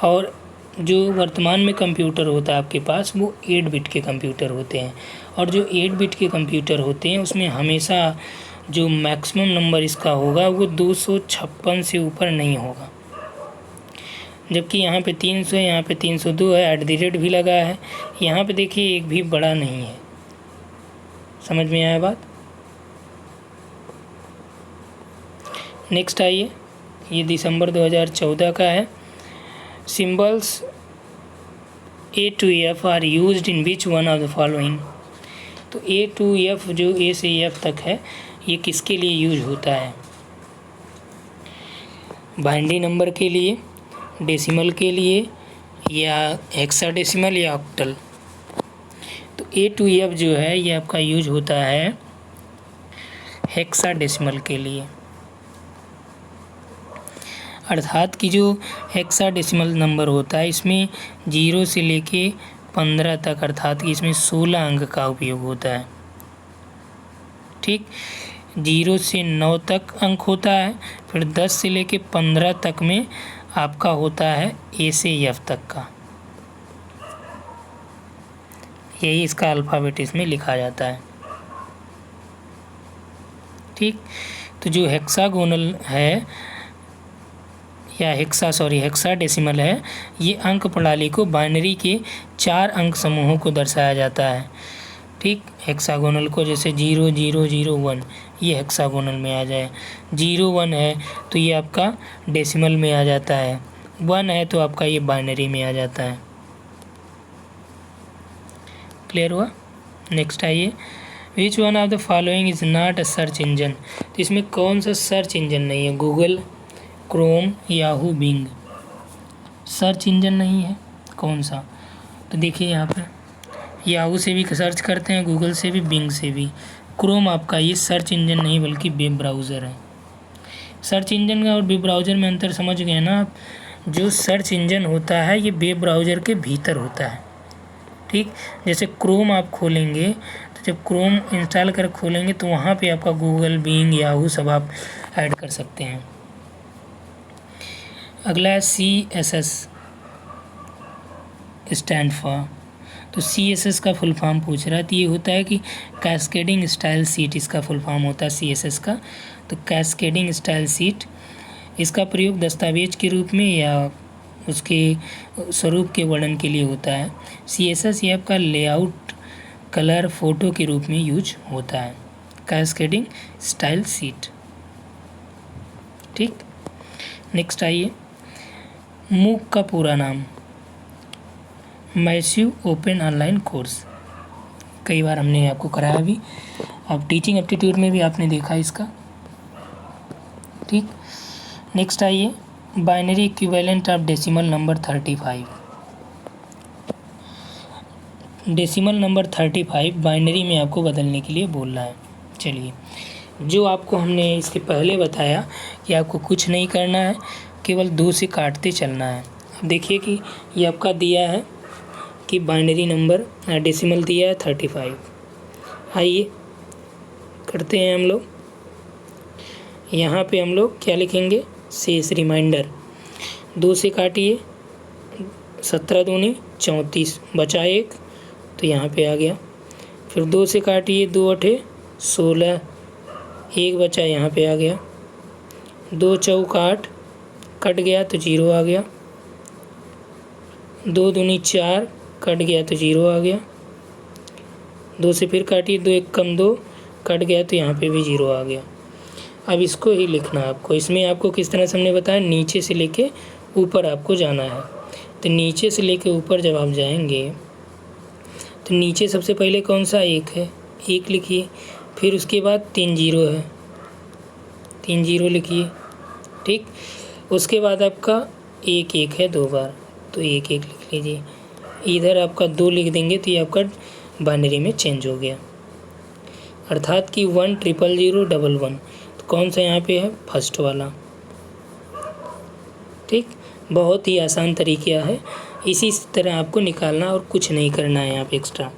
और जो वर्तमान में कंप्यूटर होता है आपके पास वो 8 बिट के कंप्यूटर होते हैं, और जो 8 बिट के कंप्यूटर होते हैं उसमें हमेशा जो मैक्सिमम नंबर इसका होगा वो 256 से ऊपर नहीं होगा। जबकि यहाँ पे 300 है, यहाँ पे 302 है, @ भी लगा है, यहाँ पे देखिए एक भी बड़ा नहीं है। समझ में आया बात। नेक्स्ट आइए, ये दिसंबर 2014 का है। Symbols A to F are used in which one of the following. तो A to F जो A से F तक है ये किसके लिए यूज होता है, बाइनरी नंबर के लिए, डेसिमल के लिए, या हेक्साडेसिमल या ऑक्टल। तो A to F जो है ये आपका यूज होता है हेक्साडेसिमल के लिए, अर्थात कि जो हेक्साडेसिमल नंबर होता है इसमें 0 से लेके 15 तक, अर्थात कि इसमें 16 अंक का उपयोग होता है। ठीक, 0 से 9 तक अंक होता है, फिर 10 से लेके 15 तक में आपका होता है A से F तक का, यही इसका अल्फ़ाबेट इसमें लिखा जाता है। ठीक, तो जो हेक्सागोनल है या हेक्साडेसिमल है, ये अंक प्रणाली को बाइनरी के 4 अंक समूहों को दर्शाया जाता है। ठीक, हेक्सागोनल को जैसे 0 0 0 1 ये हेक्सागोनल में आ जाए, 0 1 है तो ये आपका डेसिमल में आ जाता है, 1 है तो आपका ये बाइनरी में आ जाता है। क्लियर हुआ? नेक्स्ट आइए, which one of the following is not a search engine. तो इसमें कौन सा सर्च इंजन नहीं है? Google, Chrome, Yahoo, Bing. Search engine नहीं है, कौन सा? तो देखिए यहाँ पे याहू से भी सर्च करते हैं, गूगल से भी, बिंग से भी। क्रोम आपका ये सर्च इंजन नहीं बल्कि वेब ब्राउज़र है। सर्च इंजन का और वेब ब्राउज़र में अंतर समझ गए ना आप? जो सर्च इंजन होता है ये वेब ब्राउज़र के भीतर होता है, ठीक। जैसे क्रोम आप खोलेंगे तो जब क्रोम इंस्टॉल कर खोलेंगे तो वहाँ पे आपका गूगल, बिंग, याहू सब आप ऐड कर सकते हैं। अगला है CSS स्टैंड फॉर। तो CSS का फुल फॉर्म पूछ रहा है, तो ये होता है कि कैस्केडिंग स्टाइल सीट, इसका फुल फॉर्म होता है CSS का। तो कैस्केडिंग स्टाइल सीट, इसका प्रयोग दस्तावेज के रूप में या उसके स्वरूप के वर्णन के लिए होता है। CSS ये आपका लेआउट, कलर, फोटो के रूप में यूज होता है। कैस्केडिंग स्टाइल सीट, ठीक। नेक्स्ट आइए, मूक का पूरा नाम? Massive open online course. कई बार हमने आपको कराया भी, अब टीचिंग एप्टीट्यूड में भी आपने देखा इसका, ठीक। नेक्स्ट आइए, binary equivalent of decimal number 35। Decimal number 35 binary में आपको बदलने के लिए बोल रहा है। चलिए, जो आपको हमने इसके पहले बताया कि आपको कुछ नहीं करना है, केवल 2 से काटते चलना है। अब देखिए कि ये आपका दिया है कि बाइनरी नंबर डेसिमल दिया है 35। आइए करते हैं हम लोग। यहाँ पे हम लोग क्या लिखेंगे? शेष रिमाइंडर। 2 से काटिए, 17 दूनी 34, बचा 1, तो यहाँ पे आ गया। फिर 2 से काटिए, 2 अठे 16, 1 बचा, यहाँ पे आ गया। 2 चौक 8, कट गया तो 0 आ गया। 2 दूनी 4, कट गया तो 0 आ गया। 2 से फिर काटिए, 2 1 कम 2, कट गया तो यहाँ पे भी 0 आ गया। अब इसको ही लिखना है आपको। इसमें आपको किस तरह से हमने बताया, नीचे से लेके ऊपर आपको जाना है। तो नीचे से लेके ऊपर जब आप जाएंगे तो नीचे सबसे पहले कौन सा? 1 है, 1 लिखिए। फिर उसके बाद 3 0 है, 3 0 लिखिए, ठीक। उसके बाद आपका 1 1 है 2 बार, तो 1 1 लिख लीजिए। इधर आपका 2 लिख देंगे तो ये आपका बाइनरी में चेंज हो गया, अर्थात कि 1 0 0 0 1 1। तो कौन सा यहाँ पे है? फर्स्ट वाला, ठीक। बहुत ही आसान तरीका है, इसी तरह आपको निकालना और कुछ नहीं करना है यहाँ पे एक्स्ट्रा।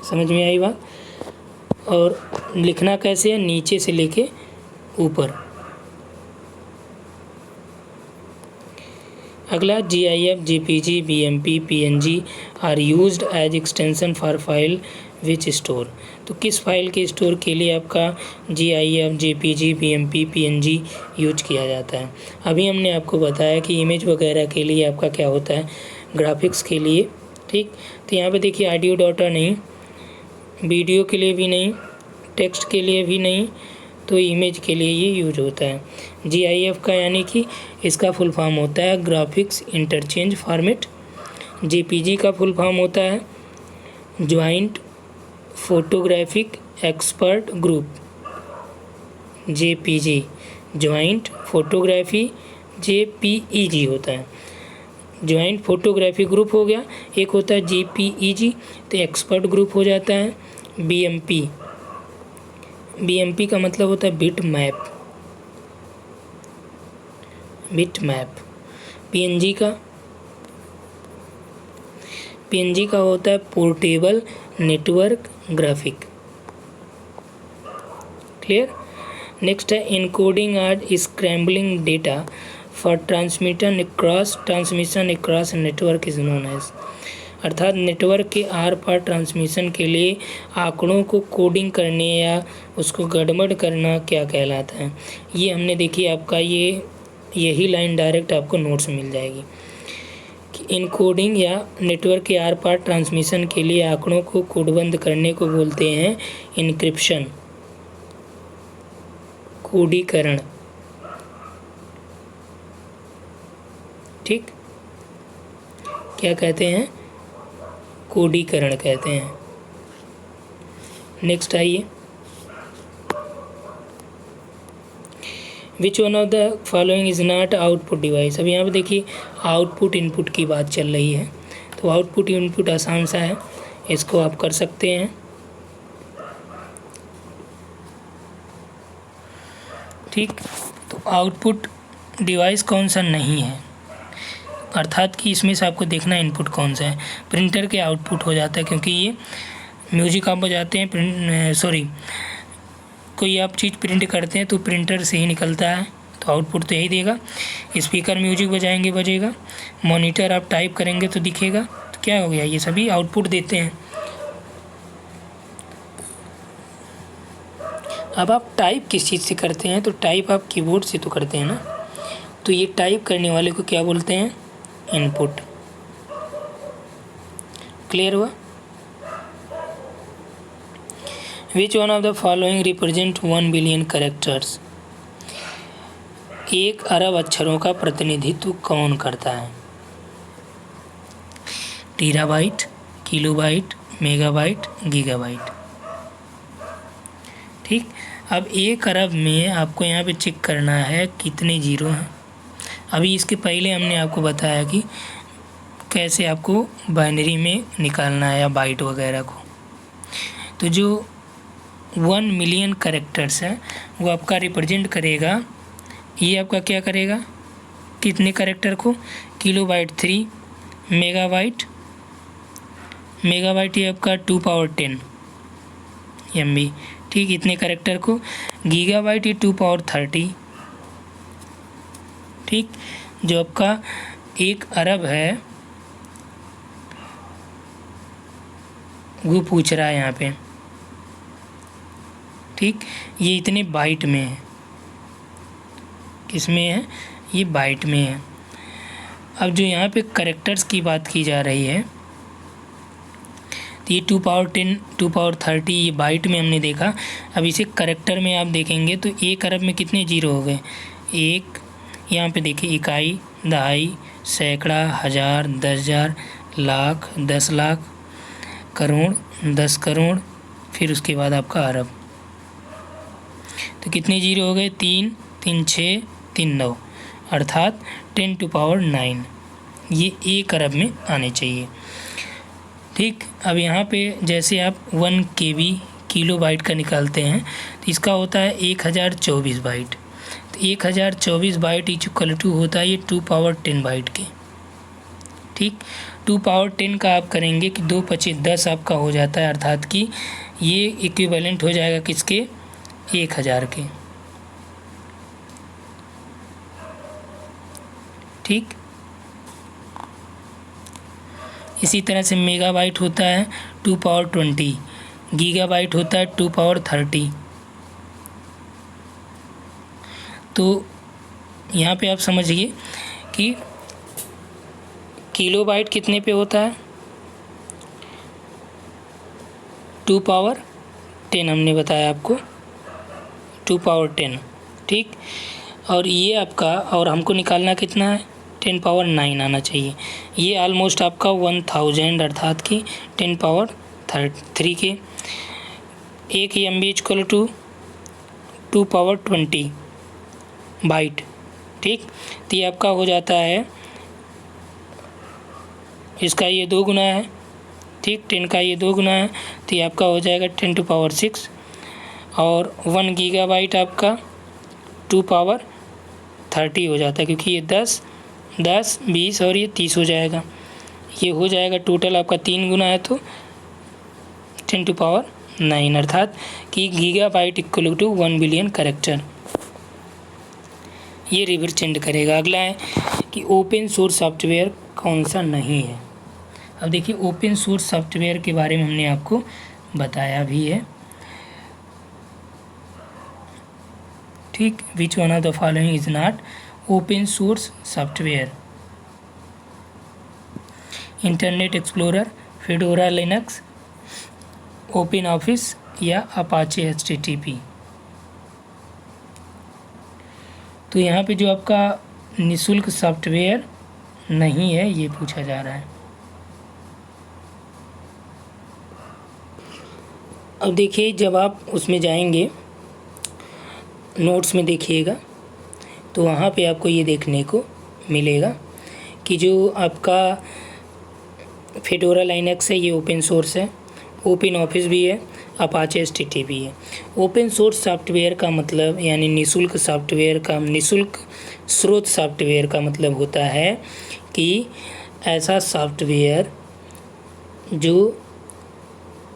समझ में आई बात? और लिखना कैसे है? नीचे से लेके ऊपर। अगला, GIF, JPG, BMP, PNG are used as extension for file which store. तो किस फाइल के स्टोर के लिए आपका GIF, JPG, BMP, PNG use किया जाता है? अभी हमने आपको बताया कि इमेज वगैरह के लिए आपका क्या होता है, ग्राफिक्स के लिए, ठीक। तो यहाँ पे देखिए ऑडियो डाटा नहीं, वीडियो के लिए भी नहीं, टेक्स्ट के लिए भी नहीं, तो इमेज के लिए ये यूज होता है। GIF का यानी कि इसका फुल फॉर्म होता है ग्राफिक्स इंटरचेंज फॉर्मेट। JPG का फुल फॉर्म होता है joint photographic expert group. JPG joint photography, JPEG होता है, ज्वाइंट फोटोग्राफी ग्रुप हो गया। एक होता है JPEG, तो एक्सपर्ट ग्रुप हो जाता है। BMP का मतलब होता है bit map, bit map. PNG का होता है portable network graphic. Clear? Next है encoding and scrambling data for transmission across network is known as. अर्थात नेटवर्क के आर पार ट्रांसमिशन के लिए आंकड़ों को कोडिंग करने या उसको गड़बड़ करना क्या कहलाता है? ये हमने देखी आपका यही लाइन डायरेक्ट आपको नोट्स मिल जाएगी कि इनकोडिंग या नेटवर्क के आर पार ट्रांसमिशन के लिए आंकड़ों को कोडबंद करने को बोलते हैं इनक्रिप्शन, कोडीकरण। ठीक, क्या कहते हैं, कोडीकरण कहते हैं। नेक्स्ट आइए, which one of the following is not output device. अब यहाँ पे देखिए आउटपुट इनपुट की बात चल रही है, तो आउटपुट इनपुट आसान सा है, इसको आप कर सकते हैं। ठीक, तो आउटपुट डिवाइस कौन सा नहीं है, अर्थात कि इसमें से आपको देखना इनपुट कौन सा है। प्रिंटर के आउटपुट हो जाता है, क्योंकि ये म्यूजिक आप बजाते हैं, कोई आप चीज़ प्रिंट करते हैं तो प्रिंटर से ही निकलता है, तो आउटपुट तो यही देगा। स्पीकर म्यूजिक बजाएंगे बजेगा, मॉनिटर आप टाइप करेंगे तो दिखेगा, तो क्या हो गया, ये सभी आउटपुट देते हैं। अब आप टाइप किस चीज़ से करते हैं, तो टाइप आप कीबोर्ड से तो करते हैं ना, तो ये टाइप करने वाले को क्या बोलते हैं, इनपुट। क्लियर हुआ। विच one of the following represent 1 billion characters. 1 अरब अक्षरों का प्रतिनिधित्व कौन करता है। टीराबाइट, किलोबाइट, मेगाबाइट, गीगाबाइट। ठीक, अब 1 अरब में आपको यहाँ पे चेक करना है कितने जीरो हैं। अभी इसके पहले हमने आपको बताया कि कैसे आपको बाइनरी में निकालना है या बाइट वगैरह को। तो जो 1 मिलियन कैरेक्टर्स है वो आपका रिप्रेजेंट करेगा, ये आपका क्या करेगा, कितने कैरेक्टर को, किलोबाइट 3, मेगाबाइट ये आपका 2 पावर 10 MB। ठीक, इतने कैरेक्टर को। गीगाबाइट ये 2 पावर 30। ठीक, जो आपका 1 अरब है वो पूछ रहा है यहाँ पे। ठीक, ये इतने बाइट में है, किस में है, ये बाइट में है। अब जो यहाँ पे कैरेक्टर्स की बात की जा रही है, तो ये 2 पावर 10, 2 पावर 30 ये बाइट में हमने देखा। अब इसे कैरेक्टर में आप देखेंगे तो 1 अरब में कितने जीरो हो गए, 1, यहाँ पे देखिए इकाई, दहाई, सैकड़ा, हज़ार, 10,000, लाख, 10 लाख, करोड़, 10 करोड़, फिर उसके बाद आपका अरब। तो कितने जीरो हो गए, 3, 3 6, 3 9, अर्थात 10 टू पावर 9 ये 1 अरब में आने चाहिए। ठीक, अब यहाँ पे जैसे आप 1 KB किलो बाइट का निकालते हैं तो इसका होता है 1024 बाइट। तो 1024 बाइट इक्वल टू होता है ये 2 पावर 10 बाइट के। ठीक, 2 पावर 10 का आप करेंगे कि 2 × 5 = 10 आपका हो जाता है, अर्थात कि ये इक्विवेलेंट हो जाएगा किसके, 1000 के। ठीक, इसी तरह से मेगाबाइट होता है 2 पावर 20, गीगाबाइट होता है 2 पावर 30। तो यहाँ पे आप समझिए कि किलोबाइट कितने पे होता है, 2 पावर 10 हमने बताया आपको, 2 पावर 10। ठीक, और ये आपका, और हमको निकालना कितना है, 10 पावर 9 आना चाहिए। ये ऑलमोस्ट आपका 1000, अर्थात कि 10 पावर 3 के। 1 MB equal to 2 power 20 byte. ठीक, तो ये आपका हो जाता है, इसका ये 2 गुना है। ठीक, 10 का ये 2 गुना है, तो ये आपका हो जाएगा 10 टू पावर 6। और 1 गीगाबाइट आपका 2 पावर 30 हो जाता है, क्योंकि ये 10, 20 और ये 30 हो जाएगा। ये हो जाएगा टोटल आपका 3 गुना है, तो 10 टू पावर 9, अर्थात कि gigabyte equal to 1 billion character. ये रिप्रेजेंट करेगा। अगला है कि ओपन सोर्स सॉफ्टवेयर कौन सा नहीं है। अब देखिए ओपन सोर्स सॉफ्टवेयर के बारे में हमने आपको बताया भी है। ठीक, विच one of the following is not open source software. Internet explorer, fedora Linux, open office या अपाचे HTTP। तो यहाँ पे जो आपका निःशुल्क सॉफ्टवेयर नहीं है, ये पूछा जा रहा है। अब देखिए, जब आप उसमें जाएंगे नोट्स में देखिएगा तो वहाँ पे आपको ये देखने को मिलेगा कि जो आपका फेडोरा लाइनक्स है ये ओपन सोर्स है, ओपन ऑफिस भी है, अपाचे एसटीटी भी है। ओपन सोर्स सॉफ्टवेयर का मतलब यानी निःशुल्क सॉफ्टवेयर का, निःशुल्क स्रोत सॉफ्टवेयर का मतलब होता है कि ऐसा सॉफ्टवेयर जो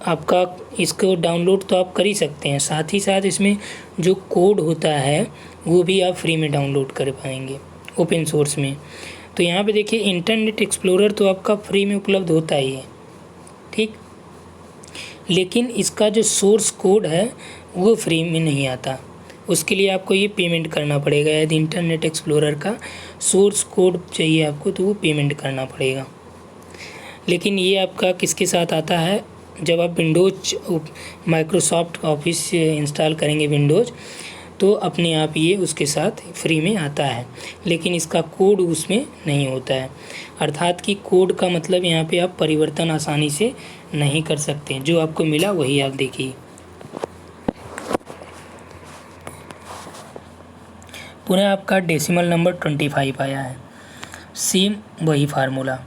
आपका, इसको डाउनलोड तो आप कर ही सकते हैं, साथ ही साथ इसमें जो कोड होता है वो भी आप फ्री में डाउनलोड कर पाएंगे ओपन सोर्स में। तो यहाँ पे देखिए, इंटरनेट एक्सप्लोरर तो आपका फ्री में उपलब्ध होता ही है, ठीक, लेकिन इसका जो सोर्स कोड है वो फ्री में नहीं आता, उसके लिए आपको ये पेमेंट करना पड़ेगा। यदि इंटरनेट एक्सप्लोरर का सोर्स कोड चाहिए आपको तो वो पेमेंट करना पड़ेगा। लेकिन ये आपका किसके साथ आता है, जब आप विंडोज माइक्रोसॉफ्ट ऑफिस इंस्टॉल करेंगे विंडोज, तो अपने आप ये उसके साथ फ्री में आता है, लेकिन इसका कोड उसमें नहीं होता है। अर्थात कि कोड का मतलब यहाँ पे आप परिवर्तन आसानी से नहीं कर सकते, जो आपको मिला वही आप देखिए। पुनः आपका डेसिमल नंबर 25 आया है, सेम वही फार्मूला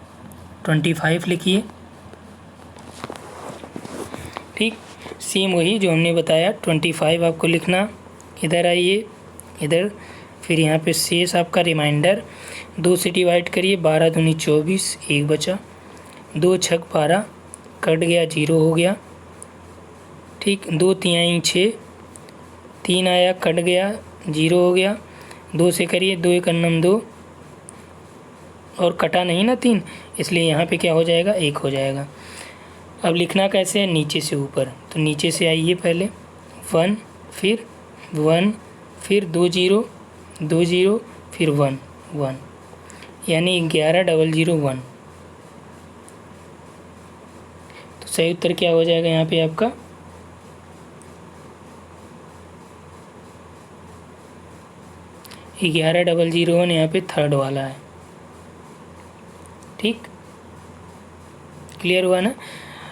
25 लिखिए, ठीक, सेम वही जो हमने बताया 25 आपको लिखना। इधर आइए, इधर फिर यहाँ पे शेष आपका रिमाइंडर 2 से डिवाइड करिए, 12 दूनी 24, 1 बचा, 2 छक 12, कट गया 0 हो गया, ठीक, 2 तिहाई 6, 3 आया कट गया 0 हो गया, 2 से करिए, 2 एक अन्नम 2 और कटा नहीं ना 3, इसलिए यहाँ पे क्या हो जाएगा, 1 हो जाएगा। अब लिखना कैसे है, नीचे से ऊपर, तो नीचे से आइए पहले 1 फिर 1 फिर 2 0 2 0 फिर 1 1, यानी 11001। तो सही उत्तर क्या हो जाएगा यहाँ पे आपका 11001, यहाँ पे थर्ड वाला है, ठीक, क्लियर हुआ ना।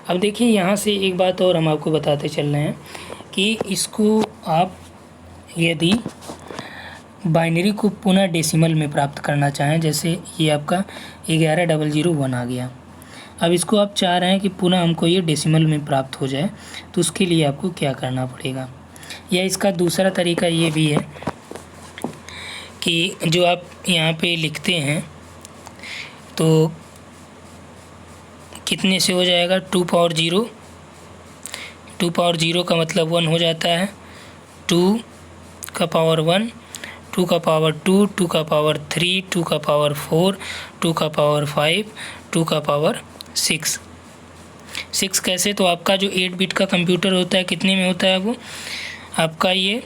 अब देखिए, यहाँ से एक बात और हम आपको बताते चल रहे हैं कि इसको आप यदि बाइनरी को पुनः डेसिमल में प्राप्त करना चाहें, जैसे ये आपका 11001 आ गया, अब इसको आप चाह रहे हैं कि पुनः हमको ये डेसिमल में प्राप्त हो जाए, तो उसके लिए आपको क्या करना पड़ेगा, या इसका दूसरा तरीका ये भी है कि जो आप यहाँ पे लिखते हैं तो कितने से हो जाएगा, 2 पावर 0, 2 पावर 0 का मतलब 1 हो जाता है, 2 का पावर 1, 2 का पावर 2, 2 का पावर 3, 2 का पावर 4, 2 का पावर 5, 2 का पावर 6। 6 कैसे, तो आपका जो 8 बिट का कंप्यूटर होता है कितने में होता है, वो आपका ये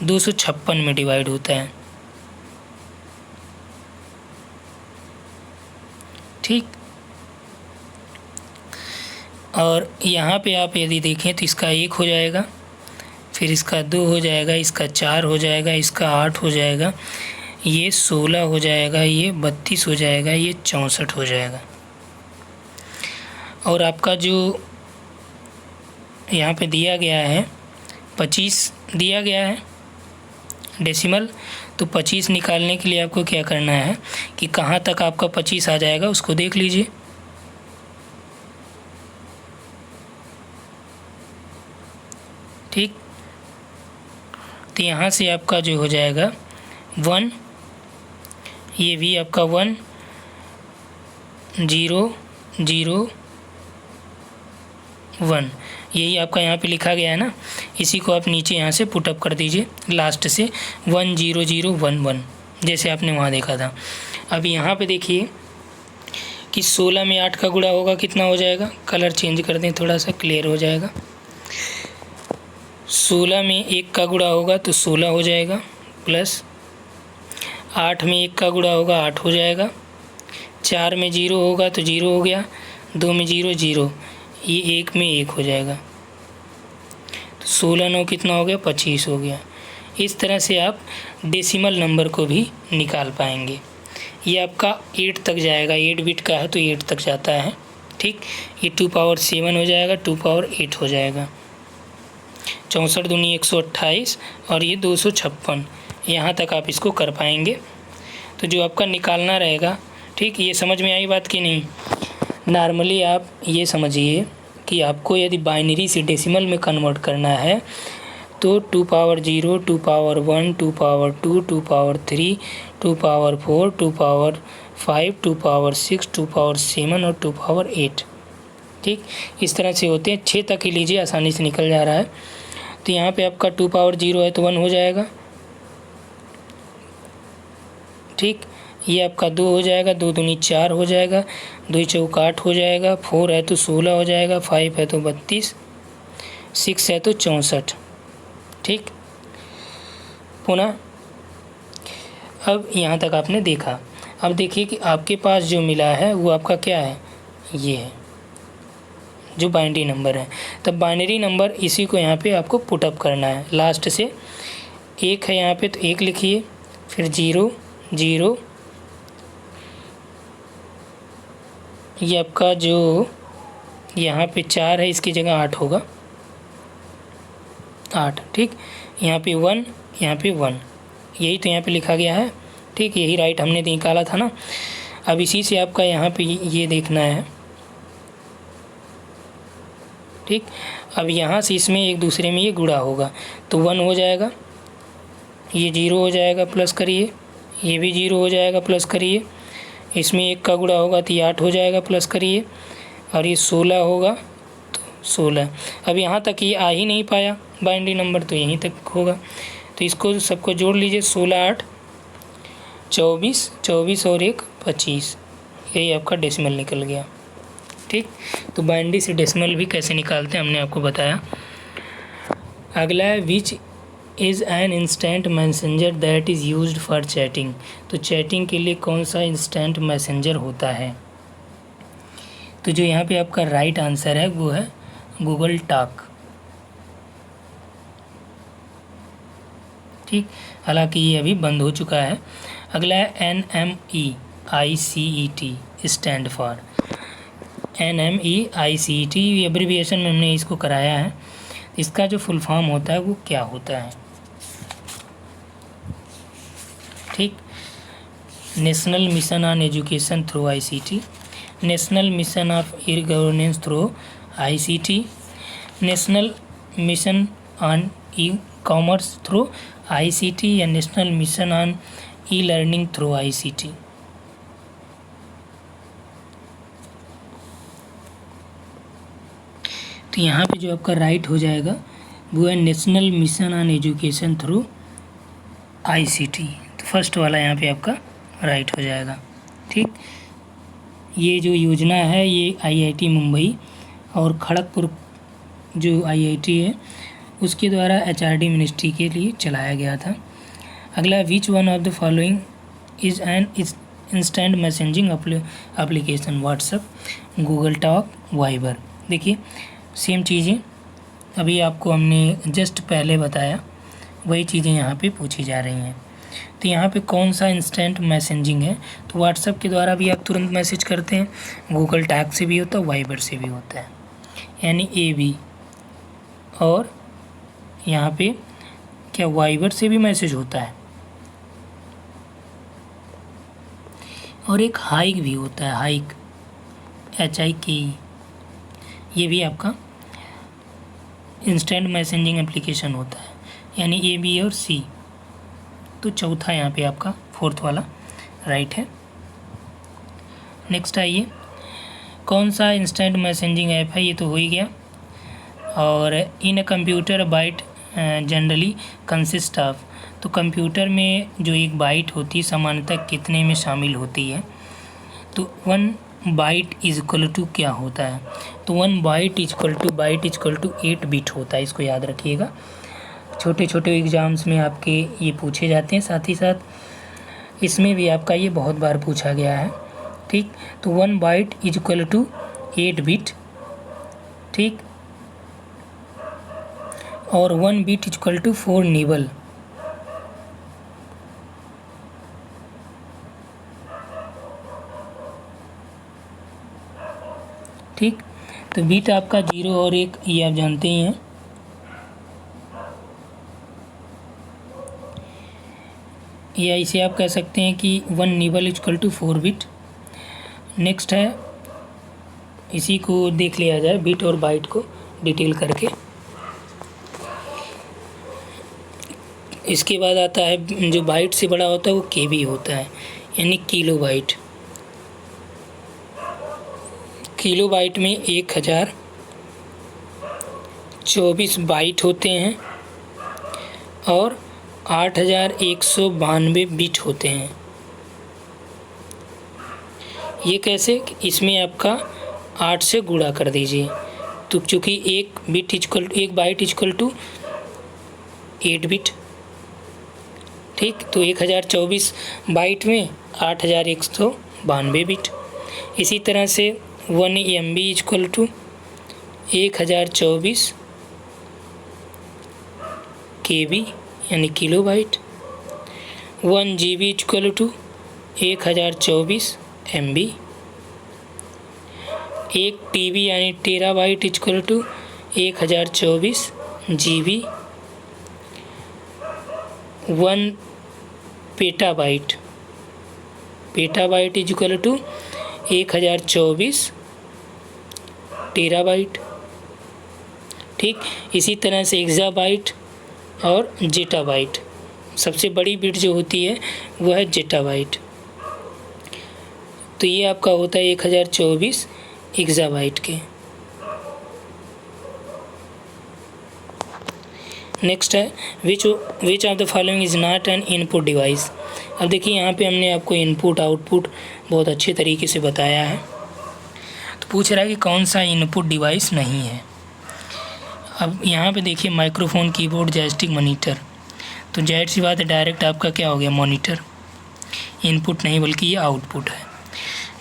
256 में डिवाइड होता है, ठीक। और यहाँ पे आप यदि देखें तो इसका 1 हो जाएगा, फिर इसका 2 हो जाएगा, इसका 4 हो जाएगा, इसका 8 हो जाएगा, ये 16 हो जाएगा, ये 32 हो जाएगा, ये 64 हो जाएगा। और आपका जो यहाँ पे दिया गया है 25 दिया गया है डेसिमल, तो 25 निकालने के लिए आपको क्या करना है कि कहाँ तक आपका 25 आ जाएगा उसको देख लीजिए। ठीक, तो यहाँ से आपका जो हो जाएगा 1, ये भी आपका 1 0 0 1, यही आपका यहाँ पे लिखा गया है ना, इसी को आप नीचे यहाँ से पुटअप कर दीजिए लास्ट से 1 0 0 1 1, जैसे आपने वहाँ देखा था। अब यहाँ पे देखिए कि 16 में 8 का गुणा होगा, कितना हो जाएगा, कलर चेंज कर दें थोड़ा सा क्लियर हो जाएगा। 16 में 1 का गुणा होगा तो 16 हो जाएगा, प्लस 8 में 1 का गुणा होगा 8 हो जाएगा, 4 में 0 होगा तो 0 हो गया, 2 में 0 0, ये 1 में 1 हो जाएगा, तो 16 9 कितना हो गया, 25 हो गया। इस तरह से आप डेसिमल नंबर को भी निकाल पाएंगे। ये आपका 8 तक जाएगा, 8 बिट का है तो 8 तक जाता है। ठीक, ये 2 पावर 7 हो जाएगा, 2 पावर 8 हो जाएगा। 64 दूनी 128 और ये 256, यहाँ तक आप इसको कर पाएंगे। तो जो आपका निकालना रहेगा, ठीक, ये समझ में आई बात कि नहीं। नॉर्मली आप ये समझिए कि आपको यदि बाइनरी से डेसिमल में कन्वर्ट करना है तो 2 power 0, 2 power 1, 2 power 2, 2 power 3, 2 power 4, 2 power 5, 2 power 6, 2 power 7 और 2 पावर 8। ठीक, इस तरह से होते हैं। 6 तक ही लीजिए, आसानी से निकल जा रहा है। तो यहाँ पे आपका 2 पावर 0 है तो 1 हो जाएगा। ठीक, ये आपका 2 हो जाएगा, 2 दूनी 4 हो जाएगा, 2 चौक 8 हो जाएगा, 4 है तो 16 हो जाएगा, 5 है तो 32, 6 है तो 64। ठीक, पुनः अब यहाँ तक आपने देखा। अब देखिए कि आपके पास जो मिला है वो आपका क्या है, ये है जो बाइनरी नंबर है। तब बाइनरी नंबर इसी को यहाँ पे आपको पुटअप करना है। लास्ट से 1 है यहाँ पे तो 1 लिखिए, फिर 0 0, ये आपका जो यहाँ पे 4 है इसकी जगह 8 होगा, 8। ठीक, यहाँ पे 1, यहाँ पे 1, यही तो यहाँ पे लिखा गया है। ठीक, यही राइट हमने निकाला था ना। अब इसी से आपका यहाँ पे ये देखना है। ठीक, अब यहाँ से इसमें एक दूसरे में ये गुणा होगा तो 1 हो जाएगा, ये 0 हो जाएगा, प्लस करिए, ये भी 0 हो जाएगा, प्लस करिए, इसमें 1 का गुणा होगा तो ये 8 हो जाएगा, प्लस करिए, और ये 16 होगा तो 16। अब यहाँ तक ये आ ही नहीं पाया बाइनरी नंबर, तो यहीं तक होगा। तो इसको सबको जोड़ लीजिए, 16 8 24, 24 और 1 25, यही आपका डेसिमल निकल गया। ठीक, तो बाइनरी से डेसिमल भी कैसे निकालते हैं हमने आपको बताया। अगला है which is an instant messenger that is used for chatting. तो चैटिंग के लिए कौन सा इंस्टेंट मैसेंजर होता है। तो जो यहाँ पे आपका राइट आंसर है वो है गूगल टॉक। ठीक, हालांकि ये अभी बंद हो चुका है। अगला है NMEICET stand for. NMEICET abbreviation में हमने इसको कराया है। इसका जो फुल फॉर्म होता है वो क्या होता है। ठीक, national mission on education through ICT, national mission of e governance through ICT, national mission on e commerce through ICT या national mission on e learning through ICT। तो यहाँ पे जो आपका राइट हो जाएगा वो है national mission on education through ICT। तो फर्स्ट वाला यहाँ पे आपका राइट हो जाएगा। ठीक, ये जो योजना है ये IIT मुंबई और खड़गपुर जो IIT है उसके द्वारा HRD मिनिस्ट्री के लिए चलाया गया था। अगला, विच one of the following is an instant messaging application. WhatsApp, Google talk, Viber. देखिए सेम चीज़ें अभी आपको हमने जस्ट पहले बताया, वही चीज़ें यहाँ पे पूछी जा रही हैं। तो यहाँ पे कौन सा इंस्टेंट मैसेजिंग है, तो व्हाट्सएप के द्वारा भी आप तुरंत मैसेज करते हैं, गूगल टॉक से भी होता है, वाइबर से भी होता है, यानी AB। और यहाँ पे क्या वाइबर से भी मैसेज होता है, और एक हाइक भी होता है, हाइक HIK, ये भी आपका इंस्टेंट मैसेजिंग एप्लीकेशन होता है, यानी AB और C। तो चौथा यहाँ पे आपका फोर्थ वाला राइट है। नेक्स्ट आइए, कौन सा इंस्टेंट मैसेजिंग ऐप है, ये तो हो ही गया। और in a computer byte generally consist of. तो कंप्यूटर में जो एक बाइट होती है सामान्यतः कितने में शामिल होती है, तो 1 बाइट इज इक्वल टू क्या होता है, तो 1 byte is equal to 8 bit होता है। इसको याद रखिएगा, छोटे छोटे एग्ज़ाम्स में आपके ये पूछे जाते हैं, साथ ही साथ इसमें भी आपका ये बहुत बार पूछा गया है। ठीक, तो 1 byte is equal to 8 bit. ठीक, और 1 bit is equal to 4 nibble. ठीक। तो बिट आपका 0 और 1 ये आप जानते ही हैं। या इसे आप कह सकते हैं कि 1 nibble equal to 4 bit. Next है, इसी को देख लिया जाए बिट और बाइट को डिटेल करके। इसके बाद आता है जो बाइट से बड़ा होता है वो केबी होता है, यानी किलो बाइट। किलो बाइट में 1024 बाइट होते हैं और 8192 बिट होते हैं। ये कैसे? इसमें आपका 8 से गुणा कर दीजिए, तो चूँकि एक बाइट इक्वल टू 8 बिट, ठीक। तो 1024 बाइट में 8192 बिट। इसी तरह से 1 MB इक्वल टू 1024 KB यानी kilo byte. 1 GB equal to 1024 MB। 1 TB यानी terabyte equal to 1024 GB। 1 petabyte equal to 1024 terabyte, ठीक। इसी तरह से एक्साबाइट और जेटाबाइट, सबसे बड़ी बिट जो होती है वह है जेटाबाइट। तो ये आपका होता है 1024 एक्साबाइट के। नेक्स्ट है विच of the following is not an input device. अब देखिए यहाँ पे हमने आपको इनपुट आउटपुट बहुत अच्छे तरीके से बताया है। तो पूछ रहा है कि कौन सा इनपुट डिवाइस नहीं है। अब यहाँ पे देखिए माइक्रोफोन, कीबोर्ड, जॉयस्टिक, मॉनिटर। तो जाहिर सी बात है डायरेक्ट आपका क्या हो गया, मॉनिटर। इनपुट नहीं बल्कि ये आउटपुट है।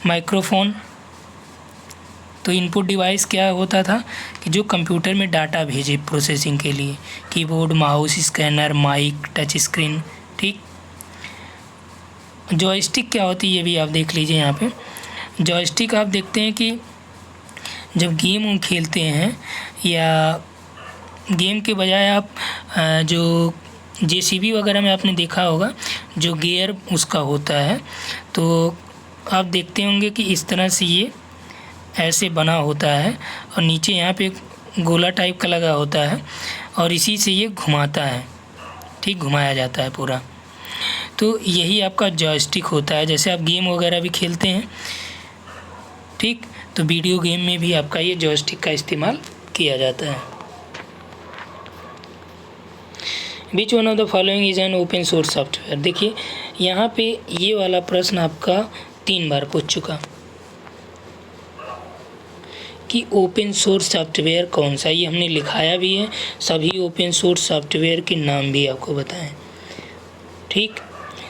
माइक्रोफोन तो इनपुट डिवाइस क्या होता था कि जो कंप्यूटर में डाटा भेजे प्रोसेसिंग के लिए। Keyboard, mouse, scanner, mic, touch screen, ठीक। जॉयस्टिक क्या होती है ये भी आप देख लीजिए यहाँ पे। जॉयस्टिक आप देखते हैं कि जब गेम खेलते हैं या गेम के बजाय आप जो JCB वगैरह में आपने देखा होगा जो गियर उसका होता है, तो आप देखते होंगे कि इस तरह से ये ऐसे बना होता है और नीचे यहाँ पे गोला टाइप का लगा होता है और इसी से ये घुमाता है, ठीक, घुमाया जाता है पूरा। तो यही आपका जॉयस्टिक होता है। जैसे आप गेम वगैरह भी खेलते हैं, ठीक, तो वीडियो गेम में भी आपका ये जॉयस्टिक का इस्तेमाल किया जाता है। विच one of the following is an open source software. देखिए यहाँ पे ये वाला प्रश्न आपका 3 बार पूछ चुका कि ओपन सोर्स सॉफ्टवेयर कौन सा। ये हमने लिखाया भी है, सभी ओपन सोर्स सॉफ्टवेयर के नाम भी आपको बताएं, ठीक।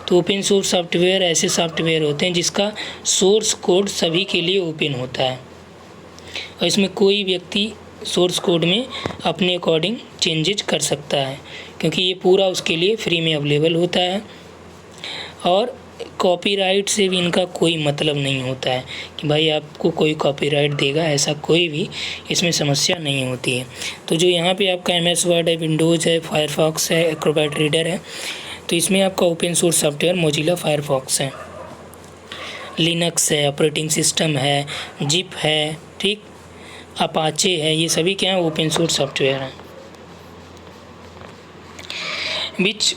तो ओपन सोर्स सॉफ्टवेयर ऐसे सॉफ्टवेयर होते हैं जिसका सोर्स कोड सभी के लिए ओपन होता है और इसमें कोई व्यक्ति सोर्स कोड में अपने अकॉर्डिंग चेंजेज कर सकता है, क्योंकि ये पूरा उसके लिए फ्री में अवेलेबल होता है और कॉपीराइट से भी इनका कोई मतलब नहीं होता है कि भाई आपको कोई कॉपीराइट देगा, ऐसा कोई भी इसमें समस्या नहीं होती है। तो जो यहाँ पे आपका MS वर्ड है, विंडोज़ है, फायरफॉक्स है, एक्रोबैट रीडर है, तो इसमें आपका open source software Mozilla Firefox है, लिनक्स है, ऑपरेटिंग सिस्टम है, जिप है, ठीक, अपाचे है, ये सभी क्या है ओपन सोर्स सॉफ्टवेयर हैं। Which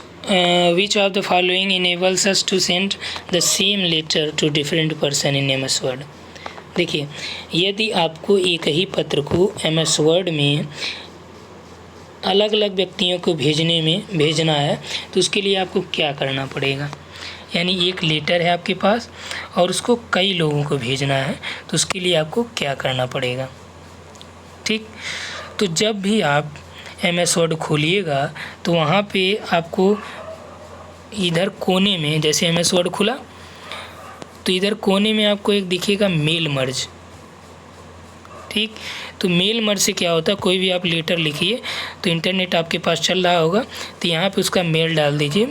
of the following enables us to send the same letter to different person in MS Word। देखिए यदि आपको एक ही पत्र को MS Word में अलग अलग व्यक्तियों को भेजना है तो उसके लिए आपको क्या करना पड़ेगा। यानी एक लेटर है आपके पास और उसको कई लोगों को भेजना है तो उसके लिए आपको क्या करना पड़ेगा, ठीक। तो जब भी आप MS Word खोलिएगा तो वहाँ पे आपको इधर कोने में, जैसे MS Word खुला तो इधर कोने में आपको एक दिखेगा मेल मर्ज, ठीक। तो मेल मर्ज से क्या होता है, कोई भी आप लेटर लिखिए तो इंटरनेट आपके पास चल रहा होगा तो यहाँ पे उसका मेल डाल दीजिए,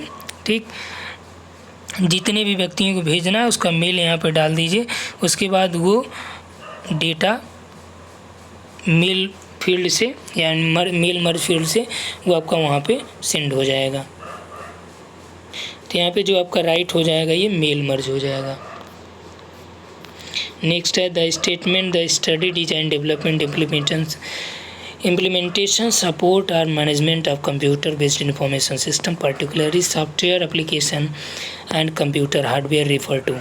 ठीक। जितने भी व्यक्तियों को भेजना है उसका मेल यहाँ पे डाल दीजिए। उसके बाद वो डेटा मेल फील्ड से या मेल मर्ज फील्ड से वो आपका वहाँ पे सेंड हो जाएगा। तो यहाँ पे जो आपका राइट हो जाएगा ये मेल मर्ज हो जाएगा। नेक्स्ट है the statement the study design development implementation support or management of computer based information system particularly software application and computer hardware refer to।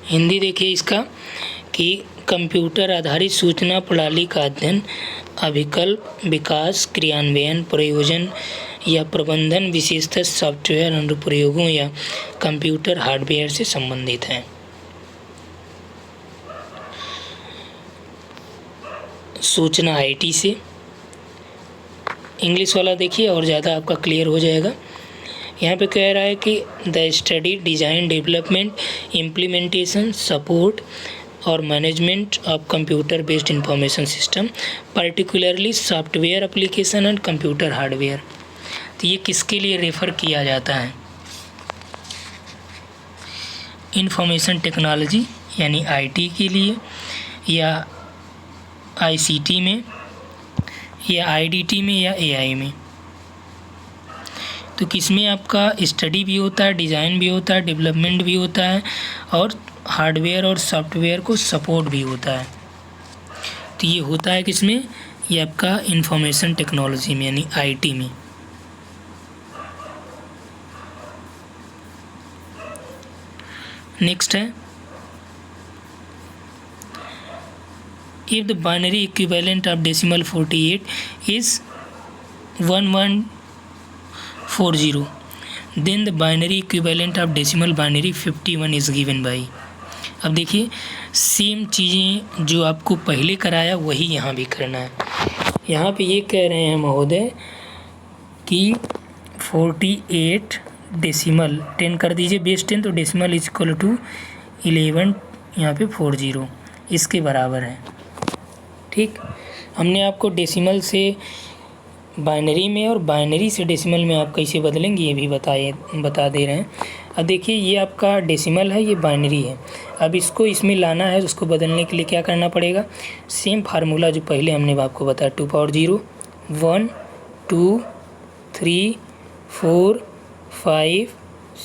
Hindi देखिए इसका कि कंप्यूटर आधारित सूचना प्रणाली का अध्ययन अभिकल्प विकास क्रियान्वयन प्रयोजन या प्रबंधन विशेषतः सॉफ्टवेयर अनुप्रयोगों या कंप्यूटर हार्डवेयर से संबंधित है। सूचना आईटी से, इंग्लिश वाला देखिए और ज़्यादा आपका क्लियर हो जाएगा। यहाँ पे कह रहा है कि the study design development implementation support और management of computer based information system particularly software application and computer hardware. तो ये किसके लिए रेफ़र किया जाता है? इंफॉर्मेशन टेक्नोलॉजी यानी आईटी के लिए, या आईसीटी में, या आईडीटी में, या एआई में। तो किसमें आपका स्टडी भी होता है, डिज़ाइन भी होता है, डेवलपमेंट भी होता है और हार्डवेयर और सॉफ्टवेयर को सपोर्ट भी होता है। तो ये होता है किसमें? ये आपका इंफॉर्मेशन टेक्नोलॉजी में यानी आईटी में। नेक्स्ट है if the binary equivalent of decimal 48 is 1140 then the binary equivalent of decimal binary 51 is given by। अब देखिए सेम चीज़ें जो आपको पहले कराया वही यहाँ भी करना है। यहाँ पे ये कह रहे हैं महोदय कि 48 डेसिमल 10 कर दीजिए बेस 10, तो डेसिमल इज इक्वल टू 11 यहाँ पे 40 इसके बराबर है। ठीक, हमने आपको डेसिमल से बाइनरी में और बाइनरी से डेसिमल में आप कैसे बदलेंगे ये भी बता दे रहे हैं। अब देखिए ये आपका डेसिमल है, ये बाइनरी है। अब इसको इसमें लाना है, उसको बदलने के लिए क्या करना पड़ेगा? सेम फार्मूला जो पहले हमने आपको बताया 2 पावर 0 1 2 3 4 5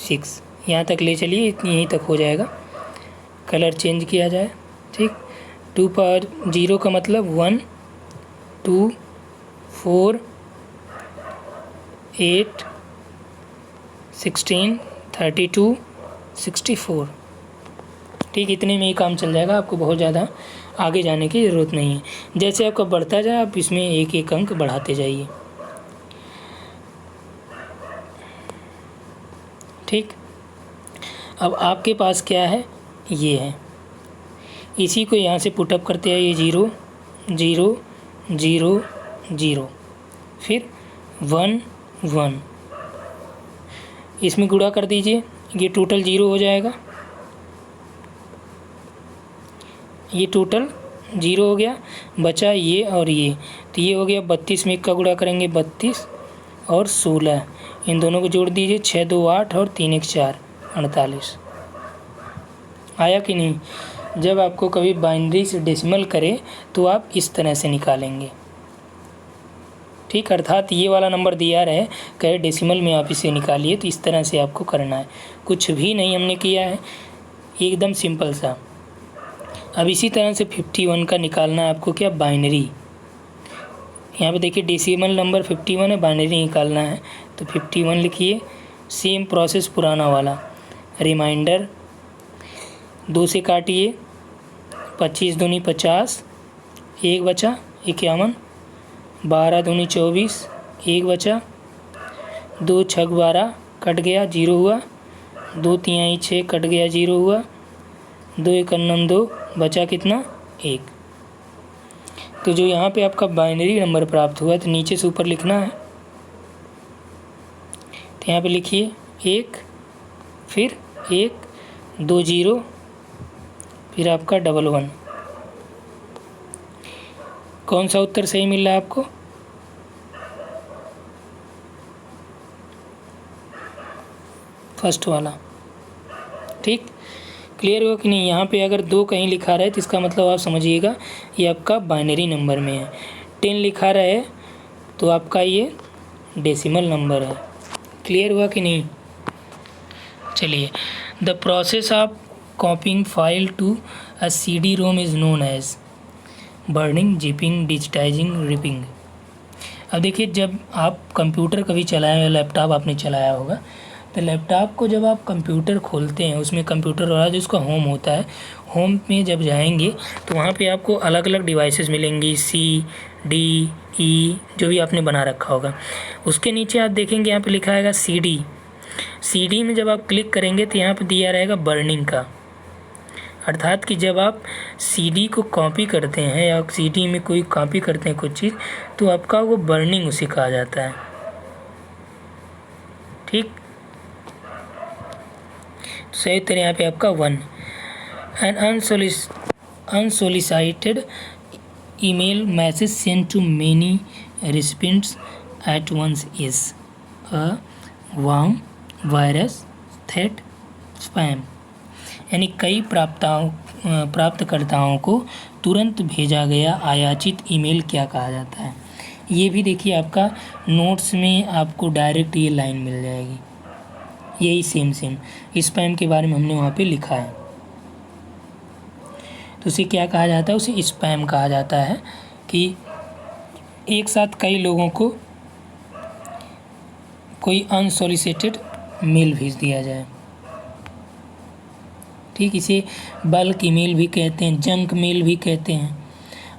6 यहाँ तक ले चलिए, यहीं तक हो जाएगा। कलर चेंज किया जाए। ठीक, 2 पावर 0 का मतलब 1 2 4 8 16 32 64। ठीक, इतने में ही काम चल जाएगा, आपको बहुत ज़्यादा आगे जाने की ज़रूरत नहीं है। जैसे आपका बढ़ता जाए आप इसमें एक एक अंक बढ़ाते जाइए। ठीक, अब आपके पास क्या है? ये है, इसी को यहाँ से पुटअप करते आइए 0 0 0 0 फिर 1 1 इसमें गुणा कर दीजिए, ये टोटल 0 हो जाएगा। ये टोटल 0 हो गया, बचा ये और ये, तो ये हो गया 32 में 1 का गुणा करेंगे 32 और 16, इन दोनों को जोड़ दीजिए 6 2 8 और 3 1 4 48। आया कि नहीं? जब आपको कभी बाइनरी से डेसिमल करे तो आप इस तरह से निकालेंगे। ठीक, अर्थात ये वाला नंबर दिया रहे कहे डेसिमल में आप इसे निकालिए, तो इस तरह से आपको करना है। कुछ भी नहीं हमने किया है, एकदम सिंपल सा। अब इसी तरह से 51 का निकालना है आपको, क्या? बाइनरी। यहाँ पे देखिए डेसिमल नंबर 51 है, बाइनरी निकालना है तो 51 लिखिए। सेम प्रोसेस पुराना वाला, रिमाइंडर 2 से काटिए, 25 दूनी 50, 1 बचा 51, 12 दूनी 24, 1 बचा, 2 छक 12 कट गया 0 हुआ, 2 तिहाई 6 कट गया 0 हुआ, 2 1 2 बचा कितना? 1। तो जो यहाँ पे आपका बाइनरी नंबर प्राप्त हुआ तो नीचे से ऊपर लिखना है। तो यहाँ पे लिखिए 1 फिर 1 2 0 फिर आपका 11। कौन सा उत्तर सही मिल रहा है आपको? फर्स्ट वाला। ठीक, क्लियर हुआ कि नहीं? यहाँ पे अगर 2 कहीं लिखा रहा है तो इसका मतलब आप समझिएगा ये आपका बाइनरी नंबर में है। 10 लिखा रहा है तो आपका ये डेसिमल नंबर है। क्लियर हुआ कि नहीं? चलिए, the process of copying file to a CD ROM is known as burning, zipping, digitizing, ripping. अब देखिए, जब आप कंप्यूटर कभी चलाएं या लैपटॉप आपने चलाया होगा, तो लैपटॉप को जब आप कंप्यूटर खोलते हैं, उसमें कंप्यूटर वाला जो उसका होम होता है, होम में जब जाएंगे तो वहाँ पे आपको अलग अलग डिवाइसेस मिलेंगी, CD, E जो भी आपने बना रखा होगा। उसके नीचे आप देखेंगे यहाँ पे लिखा आएगा CD में जब आप क्लिक करेंगे तो यहाँ पे दिया रहेगा बर्निंग का, अर्थात कि जब आप CD को कॉपी करते हैं या CD में कोई कॉपी करते हैं कुछ चीज़, तो आपका वो बर्निंग उसे कहा जाता है। ठीक, सही उत्तर यहाँ पे आपका 1। An unsolicited email message send to many recipients at once is a worm, virus, threat, spam. यानी कई प्राप्तकर्ताओं को तुरंत भेजा गया अयाचित ईमेल क्या कहा जाता है? ये भी देखिए, आपका नोट्स में आपको डायरेक्ट ये लाइन मिल जाएगी, यही सेम स्पैम के बारे में हमने वहाँ पे लिखा है। तो उसे क्या कहा जाता है? उसे स्पैम कहा जाता है कि एक साथ कई लोगों को कोई अनसोलिसिटेड मेल भेज दिया जाए। ठीक, इसे बल्क ईमेल भी कहते हैं, जंक मेल भी कहते हैं,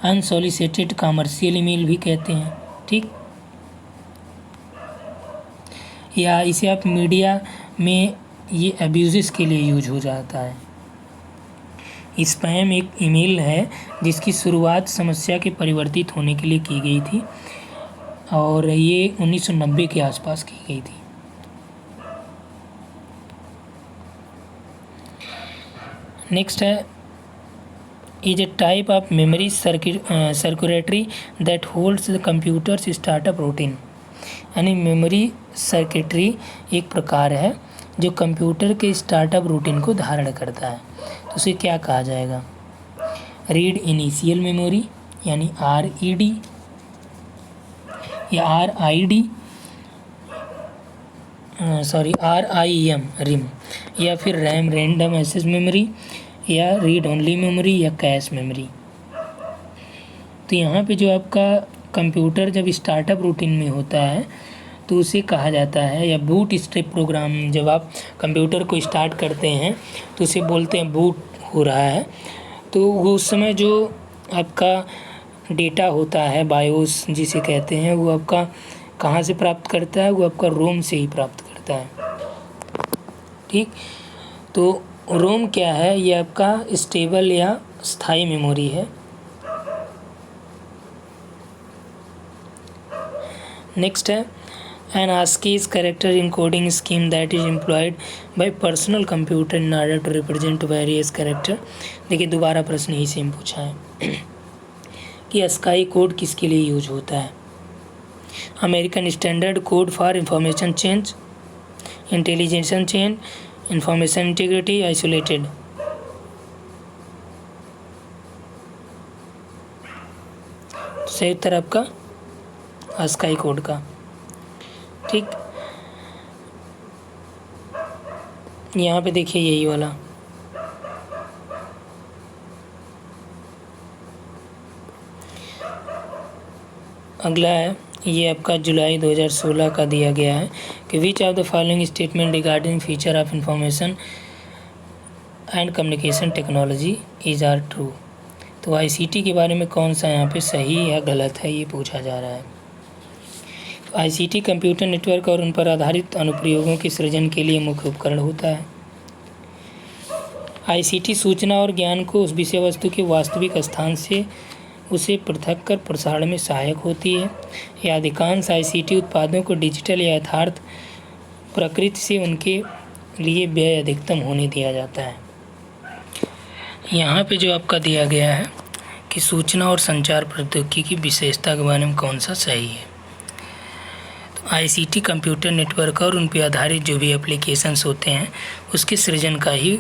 अनसोलिसिटेड कमर्शियल ईमेल भी कहते हैं। ठीक, या इसे आप मीडिया में ये अब्यूज़ के लिए यूज हो जाता है। स्पैम एक ईमेल है जिसकी शुरुआत समस्या के परिवर्तित होने के लिए की गई थी और ये 1990 के आसपास की गई थी। नेक्स्ट है, is a type of memory circulatory that holds the computers startup routine. यानी मेमोरी सर्किटरी एक प्रकार है जो कंप्यूटर के स्टार्टअप रूटीन को धारण करता है। तो उसे क्या कहा जाएगा? रीड इनिशियल मेमोरी यानी RED या RIM, या फिर रैम रैंडम एक्सेस मेमोरी, या रीड ओनली मेमोरी, या कैश मेमोरी। तो यहाँ पे जो आपका कंप्यूटर जब स्टार्टअप रूटीन में होता है तो उसे कहा जाता है, या बूट स्ट्रैप प्रोग्राम, जब आप कंप्यूटर को स्टार्ट करते हैं तो उसे बोलते हैं बूट हो रहा है। तो वो उस समय जो आपका डेटा होता है, बायोस जिसे कहते हैं, वो आपका कहाँ से प्राप्त करता है? वो आपका रोम से ही प्राप्त करता है। ठीक, तो रोम क्या है? ये आपका स्टेबल या स्थायी मेमोरी है। नेक्स्ट है, an ASCII is character encoding scheme that is employed by personal computer in order to represent various character। देखिए, दोबारा प्रश्न ही सेम पूछा है कि ASCII कोड किसके लिए यूज होता है? American standard code for information change, intelligence chain, information integrity, isolated. सही उत्तर आपका ASCII कोड का। ठीक, यहाँ पे देखिए यही वाला। अगला है, ये आपका जुलाई 2016 का दिया गया है कि which of the following statement regarding feature of information and communication technology is are true. तो ICT के बारे में कौन सा यहाँ पे सही या गलत है, ये पूछा जा रहा है। तो ICT कंप्यूटर नेटवर्क और उन पर आधारित अनुप्रयोगों के सृजन के लिए मुख्य उपकरण होता है। ICT सूचना और ज्ञान को उस विषय वस्तु के वास्तविक स्थान से उसे पृथक कर प्रसारण में सहायक होती है। यह अधिकांश ICT उत्पादों को डिजिटल या यथार्थ प्रकृति से उनके लिए व्यय अधिकतम होने दिया जाता है। यहाँ पे जो आपका दिया गया है कि सूचना और संचार प्रौद्योगिकी की विशेषता के बारे में कौन सा सही है। तो ICT कंप्यूटर नेटवर्क और उन पर आधारित जो भी एप्लीकेशंस होते हैं उसके सृजन का ही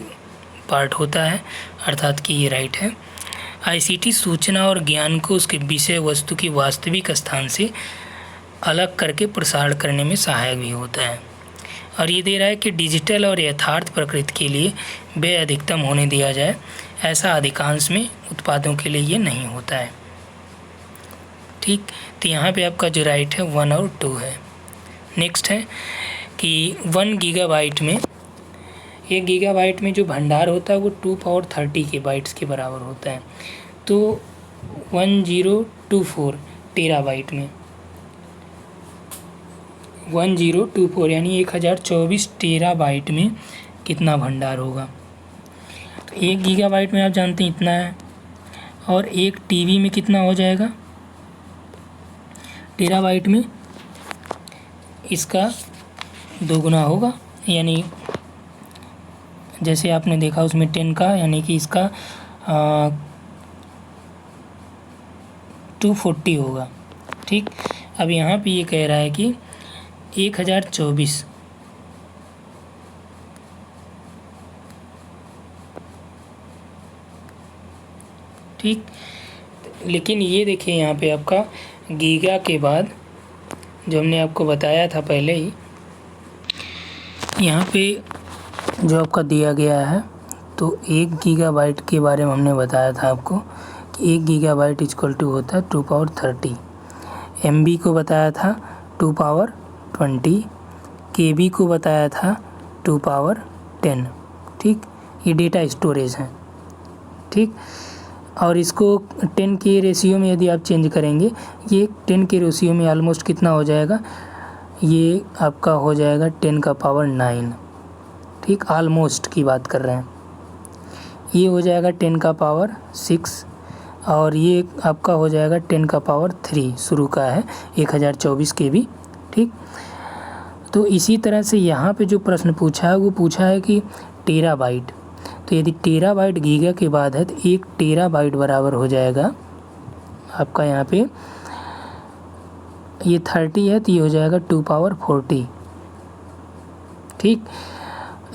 पार्ट होता है, अर्थात कि ये राइट है। आईसीटी सूचना और ज्ञान को उसके विषय वस्तु की वास्तविक स्थान से अलग करके प्रसारण करने में सहायक भी होता है। और ये दे रहा है कि डिजिटल और यथार्थ प्रकृति के लिए व्यय अधिकतम होने दिया जाए, ऐसा अधिकांश में उत्पादों के लिए ये नहीं होता है। ठीक, तो यहाँ पे आपका जो राइट है 1 और 2 है। नेक्स्ट है कि 1 गीगाबाइट में, 1 गीगाबाइट में जो भंडार होता है वो 2 पावर 30 के बाइट्स के बराबर होता है। तो 1024 टेराबाइट में 1024 यानी 1024 टेराबाइट में कितना भंडार होगा। 1 गीगाबाइट में आप जानते हैं इतना है, और एक टीबी में कितना हो जाएगा, टेराबाइट में इसका दोगुना होगा। यानी जैसे आपने देखा उसमें 10 का, यानी कि इसका 240 होगा। ठीक, अब यहाँ पे ये कह रहा है कि 1024 ठीक, लेकिन ये देखिए यहाँ पे आपका गीगा के बाद जो हमने आपको बताया था पहले ही, यहाँ पे जो आपका दिया गया है, तो 1 गीगाबाइट के बारे में हमने बताया था आपको कि 1 गीगाबाइट इक्वल टू होता है 2 पावर 30। MB को बताया था 2 पावर 20, KB को बताया था 2 पावर 10। ठीक, ये डेटा स्टोरेज है। ठीक, और इसको 10 के रेशियो में यदि आप चेंज करेंगे, ये 10 के रेशियो में ऑलमोस्ट कितना हो जाएगा, ये आपका हो जाएगा 10 का पावर 9। ठीक, ऑलमोस्ट की बात कर रहे हैं। ये हो जाएगा 10 का पावर 6, और ये आपका हो जाएगा 10 का पावर 3 शुरू का है 1024 के भी। ठीक, तो इसी तरह से यहाँ पे जो प्रश्न पूछा है वो पूछा है कि टेराबाइट, तो यदि टेराबाइट गीगा के बाद है तो 1 टेराबाइट बराबर हो जाएगा आपका, यहाँ पे ये 30 है तो ये हो जाएगा 2 पावर 40। ठीक,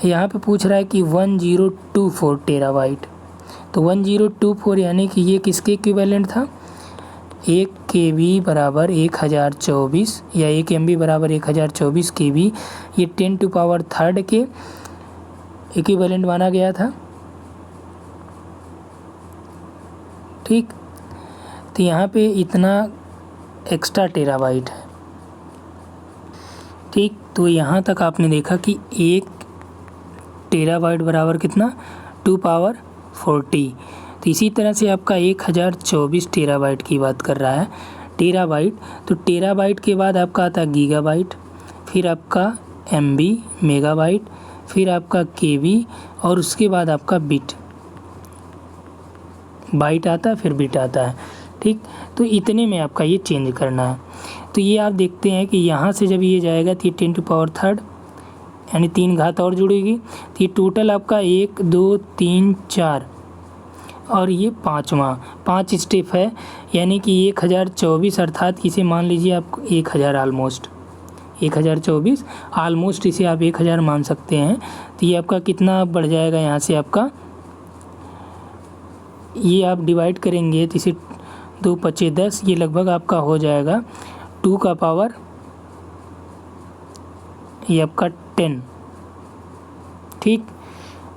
यहाँ पे पूछ रहा है कि 1024 टेराबाइट, तो 1024 यानी कि ये किसके इक्विवेलेंट था, 1 KB बराबर 1024 या 1 MB बराबर 1024 KB, ये 10 टू पावर 3 के इक्विवेलेंट माना गया था। ठीक, तो यहाँ पे इतना एक्स्ट्रा टेराबाइट है। ठीक, तो यहाँ तक आपने देखा कि 1 टेराबाइट बराबर कितना, 2 पावर 40। तो इसी तरह से आपका 1024 टेराबाइट की बात कर रहा है, टेराबाइट। तो टेराबाइट के बाद आपका आता है गीगाबाइट, फिर आपका MB मेगाबाइट, फिर आपका KB, और उसके बाद आपका बिट, बाइट आता है, फिर बिट आता है। ठीक, तो इतने में आपका ये चेंज करना है। तो ये आप देखते हैं कि यहाँ से जब ये जाएगा तो ये 10 टू पावर 3 यानी 3 घात और जुड़ेगी, तो ये टोटल आपका 1 2 3 4 और ये 5 स्टेप है, यानी कि 1024 अर्थात इसे मान लीजिए आप 1000 ऑलमोस्ट 1024 ऑलमोस्ट इसे आप 1000 मान सकते हैं। तो ये आपका कितना बढ़ जाएगा, यहाँ से आपका ये आप डिवाइड करेंगे तो इसे 2 5 10, ये लगभग आपका हो जाएगा 2 का पावर ये आपका 10। ठीक,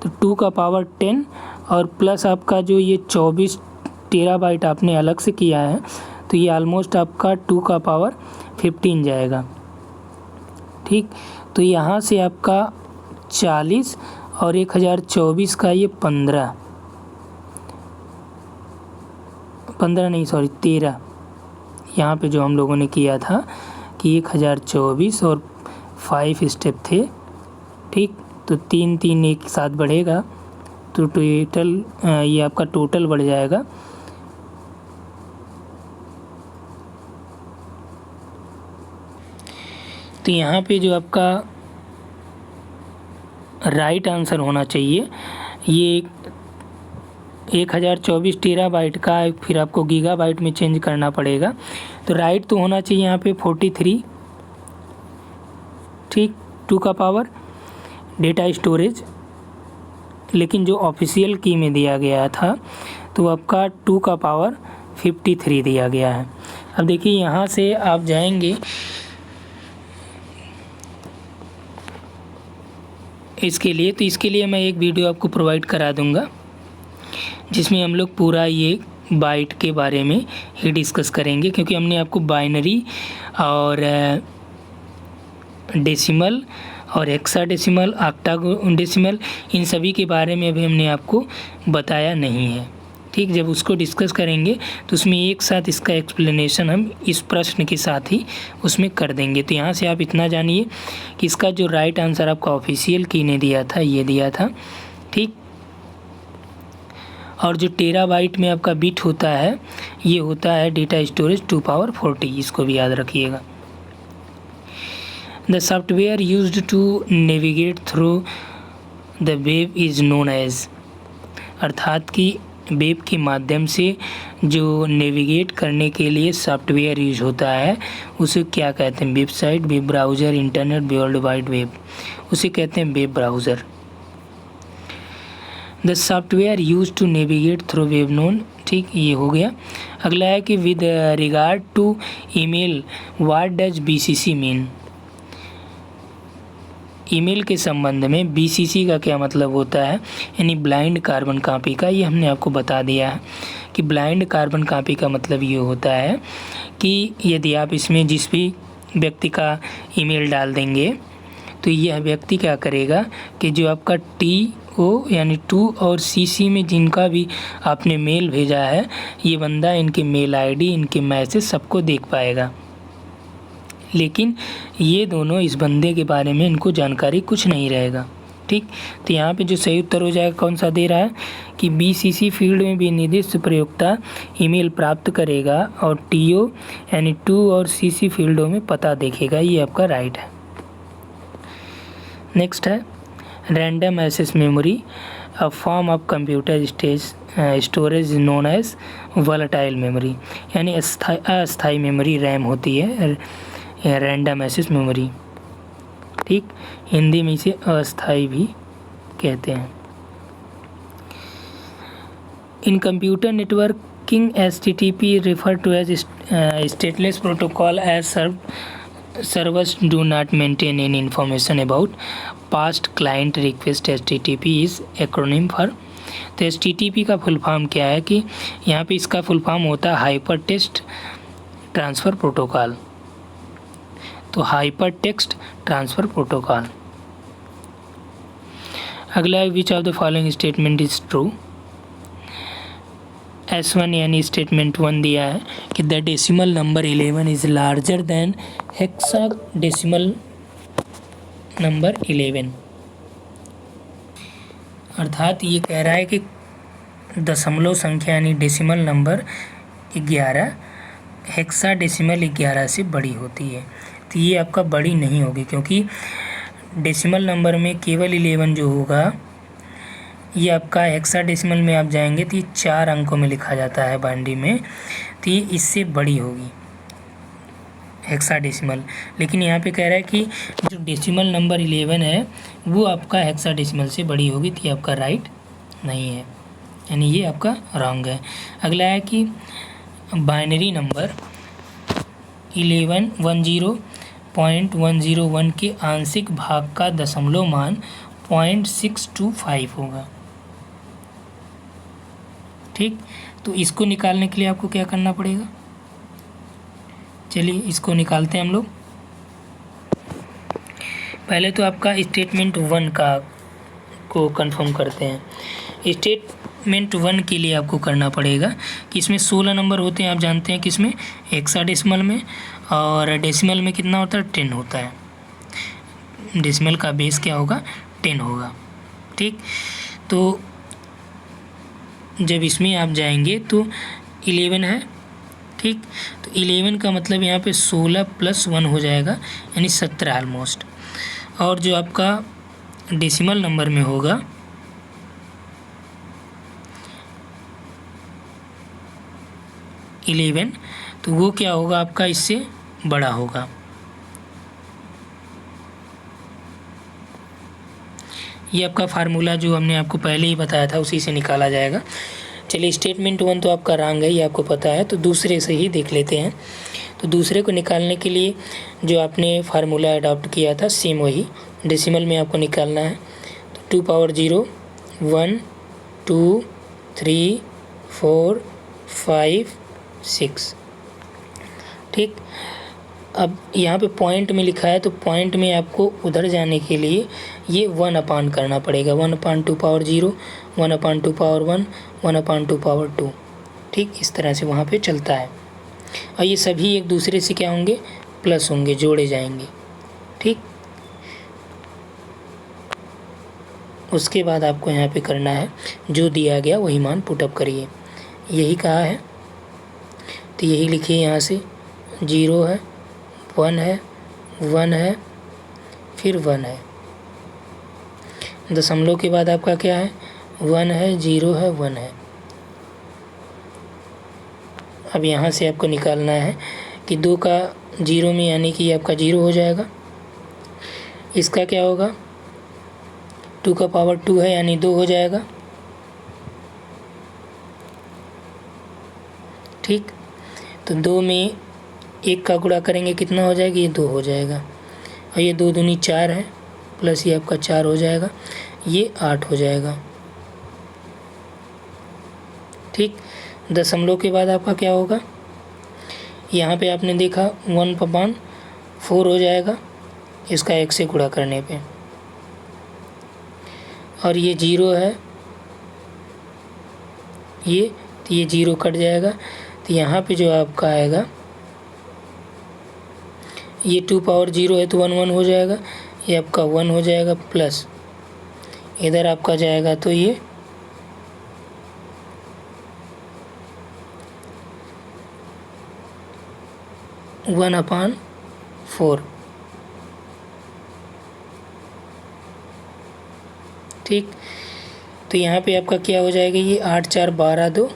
तो 2 का पावर 10 और प्लस आपका जो ये 24 टेराबाइट आपने अलग से किया है, तो ये ऑलमोस्ट आपका 2 का पावर 15 जाएगा। ठीक, तो यहाँ से आपका 40 और 1024 का ये 13 नहीं सॉरी 13, यहाँ पे जो हम लोगों ने किया था कि 1024 और 5 स्टेप थे। ठीक, तो 3 3 एक साथ बढ़ेगा, तो टोटल ये आपका टोटल बढ़ जाएगा। तो यहाँ पे जो आपका राइट आंसर होना चाहिए ये 1024 टेराबाइट का, फिर आपको गीगाबाइट में चेंज करना पड़ेगा। तो राइट तो होना चाहिए यहाँ पे 43। ठीक, 2 का पावर डेटा स्टोरेज लेकिन जो ऑफिशियल की में दिया गया था तो आपका 2 का पावर 53 दिया गया है। अब देखिए यहाँ से आप जाएंगे इसके लिए, तो इसके लिए मैं एक वीडियो आपको प्रोवाइड करा दूँगा जिसमें हम लोग पूरा ये बाइट के बारे में ही डिस्कस करेंगे, क्योंकि हमने आपको बाइनरी और डेसिमल और हेक्साडेसिमल, ऑक्टाडेसिमल, इन सभी के बारे में अभी हमने आपको बताया नहीं है। ठीक, जब उसको डिस्कस करेंगे तो उसमें एक साथ इसका एक्सप्लेनेशन हम इस प्रश्न के साथ ही उसमें कर देंगे। तो यहाँ से आप इतना जानिए कि इसका जो राइट आंसर आपका ऑफिशियल की ने दिया था, ये दिया था। ठीक, और जो टेराबाइट में आपका बिट होता है ये होता है डेटा स्टोरेज 2 पावर 40, इसको भी याद रखिएगा। The software used to navigate through the web is known as, अर्थात कि वेब के माध्यम से जो नेविगेट करने के लिए सॉफ्टवेयर यूज होता है उसे क्या कहते हैं? Website, web browser, internet, world wide web, उसे कहते हैं web browser. The software use to navigate through web known, ठीक, ये हो गया। अगला है कि with regard to email what does BCC mean, email के संबंध में BCC का क्या मतलब होता है, यानी ब्लाइंड कार्बन कॉपी का। ये हमने आपको बता दिया है कि ब्लाइंड कार्बन कॉपी का मतलब ये होता है कि यदि आप इसमें जिस भी व्यक्ति का ईमेल डाल देंगे तो यह व्यक्ति क्या करेगा कि जो आपका TO यानी टू और CC में जिनका भी आपने मेल भेजा है, ये बंदा इनके मेल ID, इनके मैसेज सबको देख पाएगा, लेकिन ये दोनों इस बंदे के बारे में इनको जानकारी कुछ नहीं रहेगा। ठीक, तो यहाँ पे जो सही उत्तर हो जाएगा कौन सा दे रहा है कि BCC फील्ड में भी निर्दिष्ट प्रयोक्ता ईमेल प्राप्त करेगा और TO यानी टू और CC फील्डों में पता देखेगा। ये आपका राइट है। नेक्स्ट है random access memory, a form of computer storage known as volatile memory, यानी अस्थायी मेमोरी रैम होती है, रैंडम एक्सेस मेमोरी। ठीक, हिंदी में इसे अस्थायी भी कहते हैं। In computer networking HTTP refer to as stateless protocol as servers do not maintain any information about past client request. HTTP is acronym for, तो HTTP का फुल फॉर्म क्या है कि यहाँ पे इसका फुल फॉर्म होता है हाइपर टेक्स्ट ट्रांसफ़र प्रोटोकॉल। तो हाइपर टेक्स्ट ट्रांसफ़र प्रोटोकॉल। अगला है विच of the following statement is true. S1 यानी स्टेटमेंट 1 दिया है कि the decimal number 11 is larger than hexadecimal number 11, अर्थात ये कह रहा है कि दशमलव संख्या यानी डेसिमल नंबर 11 हेक्साडेसिमल 11 से बड़ी होती है। तो ये आपका बड़ी नहीं होगी, क्योंकि डेसिमल नंबर में केवल 11 जो होगा ये आपका हेक्साडेसिमल में आप जाएंगे तो ये 4 अंकों में लिखा जाता है बाइनरी में, तो ये इससे बड़ी होगी हेक्साडेसिमल। लेकिन यहाँ पे कह रहा है कि जो डेसिमल नंबर 11 है वो आपका हेक्साडेसिमल से बड़ी होगी, तो ये आपका राइट नहीं है, यानी ये आपका रॉन्ग है। अगला है कि बाइनरी नंबर 1110.101 के आंशिक भाग का दशमलव मान 0.625 होगा। ठीक, तो इसको निकालने के लिए आपको क्या करना पड़ेगा, चलिए इसको निकालते हैं हम लोग। पहले तो आपका स्टेटमेंट 1 का को कंफर्म करते हैं। स्टेटमेंट 1 के लिए आपको करना पड़ेगा कि इसमें 16 नंबर होते हैं, आप जानते हैं कि इसमें हेक्साडेसिमल में, और डेसिमल में कितना होता है 10 होता है। डेसिमल का बेस क्या होगा 10 होगा। ठीक, तो जब इसमें आप जाएंगे तो 11 है। ठीक, तो 11 का मतलब यहाँ पे 16 + 1 हो जाएगा, यानी 17 ऑलमोस्ट। और जो आपका डेसिमल नंबर में होगा 11, तो वो क्या होगा आपका इससे बड़ा होगा। ये आपका फार्मूला जो हमने आपको पहले ही बताया था उसी से निकाला जाएगा। चलिए स्टेटमेंट 1 तो आपका रॉन्ग है, ये आपको पता है, तो दूसरे से ही देख लेते हैं। तो दूसरे को निकालने के लिए जो आपने फार्मूला अडॉप्ट किया था सेम वही डेसिमल में आपको निकालना है। तो 2 पावर 0 1 2 3 4 5 6। ठीक, अब यहाँ पे पॉइंट में लिखा है तो पॉइंट में आपको उधर जाने के लिए ये 1 अपान करना पड़ेगा। 1/2 पावर 0 1/2 पावर 1 1/2 पावर 2। ठीक, इस तरह से वहाँ पे चलता है और ये सभी एक दूसरे से क्या होंगे, प्लस होंगे, जोड़े जाएंगे। ठीक, उसके बाद आपको यहाँ पे करना है जो दिया गया वही मान पुटअप करिए। यही कहा है तो यही लिखिए। यहाँ से 0 है, 1 है, 1 है, फिर 1 है। दशमलव के बाद आपका क्या है, 1 है, 0 है, 1 है। अब यहाँ से आपको निकालना है कि 2 का 0 में यानी कि आपका 0 हो जाएगा। इसका क्या होगा, 2 का पावर 2 है यानी 2 हो जाएगा। ठीक, तो 2 में 1 का गुणा करेंगे कितना हो जाएगा, ये 2 हो जाएगा। और ये 2 दूनी 4 है, प्लस ये आपका 4 हो जाएगा, ये 8 हो जाएगा। ठीक, दशमलव के बाद आपका क्या होगा, यहाँ पे आपने देखा 1/4 हो जाएगा इसका 1 से गुणा करने पे। और ये 0 है, ये 0 कट जाएगा। तो यहाँ पे जो आपका आएगा, ये 2 पावर 0 है तो 1 1 हो जाएगा, ये आपका 1 हो जाएगा, प्लस इधर आपका जाएगा तो ये 1/4। ठीक, तो यहाँ पे आपका क्या हो जाएगा, ये 8 4 12 2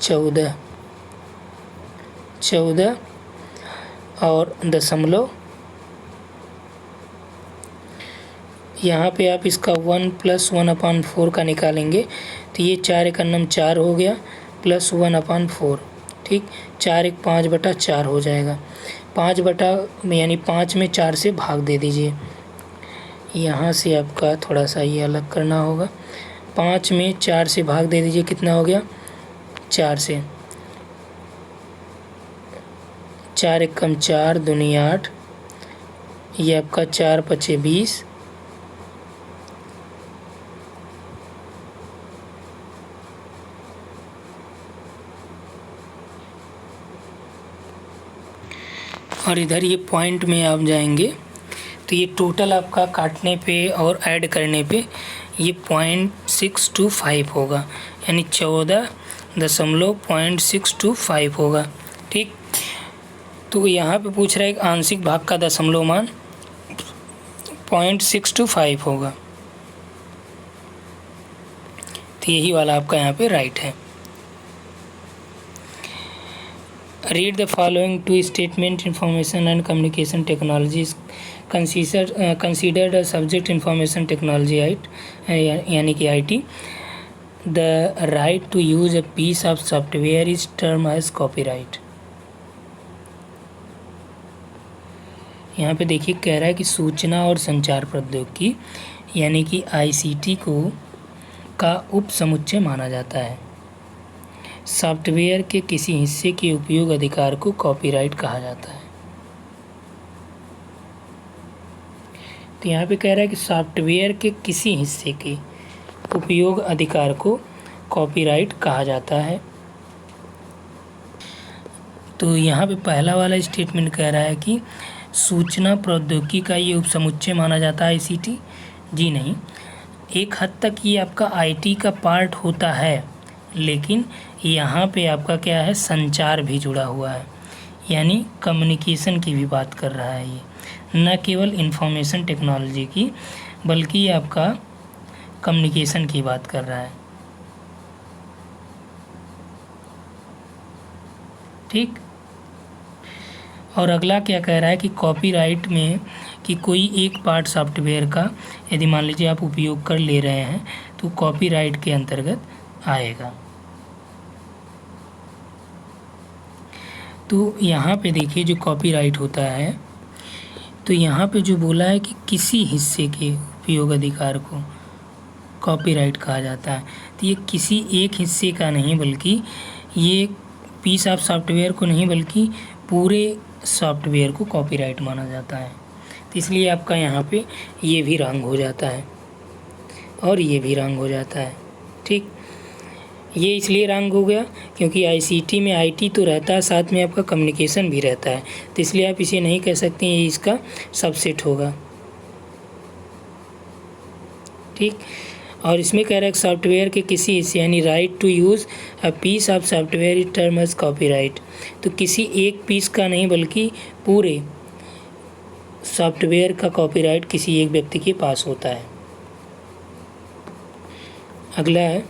14 और दशमलव। यहाँ पे आप इसका 1 + 1/4 का निकालेंगे तो ये 4 × 9 4 हो गया, प्लस 1/4। ठीक, 4 × 1 5/4 हो जाएगा। 5 बटा में यानी 5 में 4 से भाग दे दीजिए। यहाँ से आपका थोड़ा सा ये अलग करना होगा। 5 में 4 से भाग दे दीजिए, कितना हो गया, 4 से। 4 × 1 4 दूनी 8, ये आपका 4 × 5 20। और इधर ये पॉइंट में आप जाएंगे तो ये टोटल आपका काटने पे और ऐड करने पे ये 0.625 होगा, यानी 14.625 होगा। ठीक, तो यहाँ पे पूछ रहा है कि आंशिक भाग का दशमलव मान 0.625 होगा, तो यही वाला आपका यहाँ पे राइट है। Read the following two statement: information and communication technology is considered a subject information technology, यानी कि IT. The right to use a piece of software is termed as copyright. यहाँ पे देखिए कह रहा है कि सूचना और संचार प्रौद्योगिकी यानी कि ICT का उपसमुच्चय माना जाता है। सॉफ्टवेयर के किसी हिस्से के उपयोग अधिकार को कॉपीराइट कहा जाता है। तो यहाँ पे कह रहा है कि सॉफ्टवेयर के किसी हिस्से के उपयोग अधिकार को कॉपीराइट कहा जाता है। तो यहाँ पे पहला वाला स्टेटमेंट कह रहा है कि सूचना प्रौद्योगिकी का ये उपसमुच्चय माना जाता है ICT। जी नहीं, एक हद तक ये आपका IT का पार्ट होता है, लेकिन यहाँ पे आपका क्या है, संचार भी जुड़ा हुआ है, यानी कम्युनिकेशन की भी बात कर रहा है ये, न केवल इंफॉर्मेशन टेक्नोलॉजी की बल्कि आपका कम्युनिकेशन की बात कर रहा है। ठीक, और अगला क्या कह रहा है कि कॉपीराइट में कि कोई एक पार्ट सॉफ्टवेयर का यदि मान लीजिए आप उपयोग कर ले रहे हैं तो कॉपीराइट के अंतर्गत आएगा। तो यहाँ पे देखिए जो कॉपीराइट होता है, तो यहाँ पे जो बोला है कि किसी हिस्से के उपयोग अधिकार को कॉपीराइट कहा जाता है। तो ये किसी एक हिस्से का नहीं, बल्कि ये पीस ऑफ सॉफ्टवेयर को नहीं, बल्कि पूरे सॉफ्टवेयर को कॉपीराइट माना जाता है। तो इसलिए आपका यहाँ पे ये भी रंग हो जाता है और ये भी रंग हो जाता है। ठीक, ये इसलिए रंग हो गया क्योंकि आईसीटी में आईटी तो रहता है, साथ में आपका कम्युनिकेशन भी रहता है, तो इसलिए आप इसे नहीं कह सकते ये इसका सबसेट होगा। ठीक, और इसमें कह रहा है सॉफ्टवेयर के किसी हिस्से यानी right to use a piece of software is term as copyright. तो किसी एक पीस का नहीं बल्कि पूरे सॉफ्टवेयर का कॉपीराइट किसी एक व्यक्ति के पास होता है। अगला है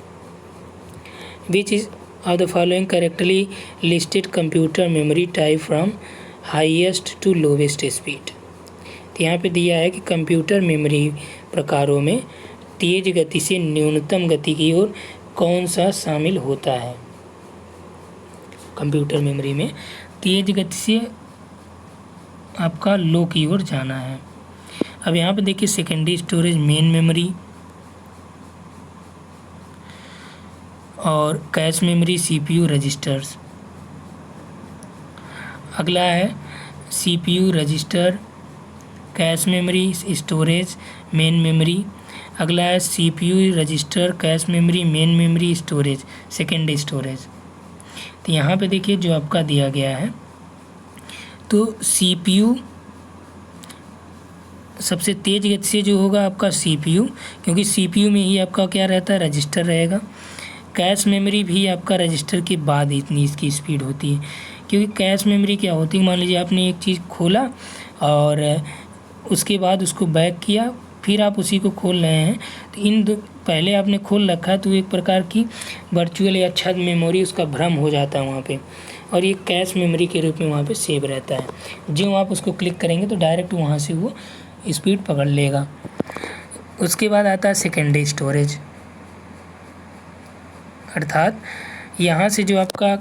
which is of the following correctly listed computer memory type from highest to lowest speed. तो यहाँ पे दिया है कि कंप्यूटर मेमोरी प्रकारों में तेज गति से न्यूनतम गति की ओर कौन सा शामिल होता है। कंप्यूटर मेमोरी में तेज गति से आपका लो की ओर जाना है। अब यहाँ पे देखिए सेकेंडरी स्टोरेज, मेन मेमोरी और कैश मेमोरी, सीपीयू रजिस्टर्स। अगला है CPU register, cache memory, storage, main memory. अगला है CPU register, cache memory, main memory, storage, secondary storage. तो यहाँ पे देखिए जो आपका दिया गया है, तो सीपीयू सबसे तेज गति से जो होगा आपका सीपीयू, क्योंकि सीपीयू में ही आपका क्या रहता है, रजिस्टर रहेगा। कैश मेमोरी भी आपका रजिस्टर के बाद इतनी इसकी स्पीड होती है, क्योंकि कैश मेमोरी क्या होती है, मान लीजिए आपने एक चीज़ खोला और उसके बाद उसको बैक किया, फिर आप उसी को खोल रहे हैं, तो इन दो पहले आपने खोल रखा है तो एक प्रकार की वर्चुअल या छद मेमोरी उसका भ्रम हो जाता है वहाँ पे, और ये कैश मेमोरी के रूप में वहाँ पे सेव रहता है। जो आप उसको क्लिक करेंगे तो डायरेक्ट वहाँ से वो स्पीड पकड़ लेगा। उसके बाद आता है सेकेंडरी स्टोरेज, अर्थात यहाँ से जो आपका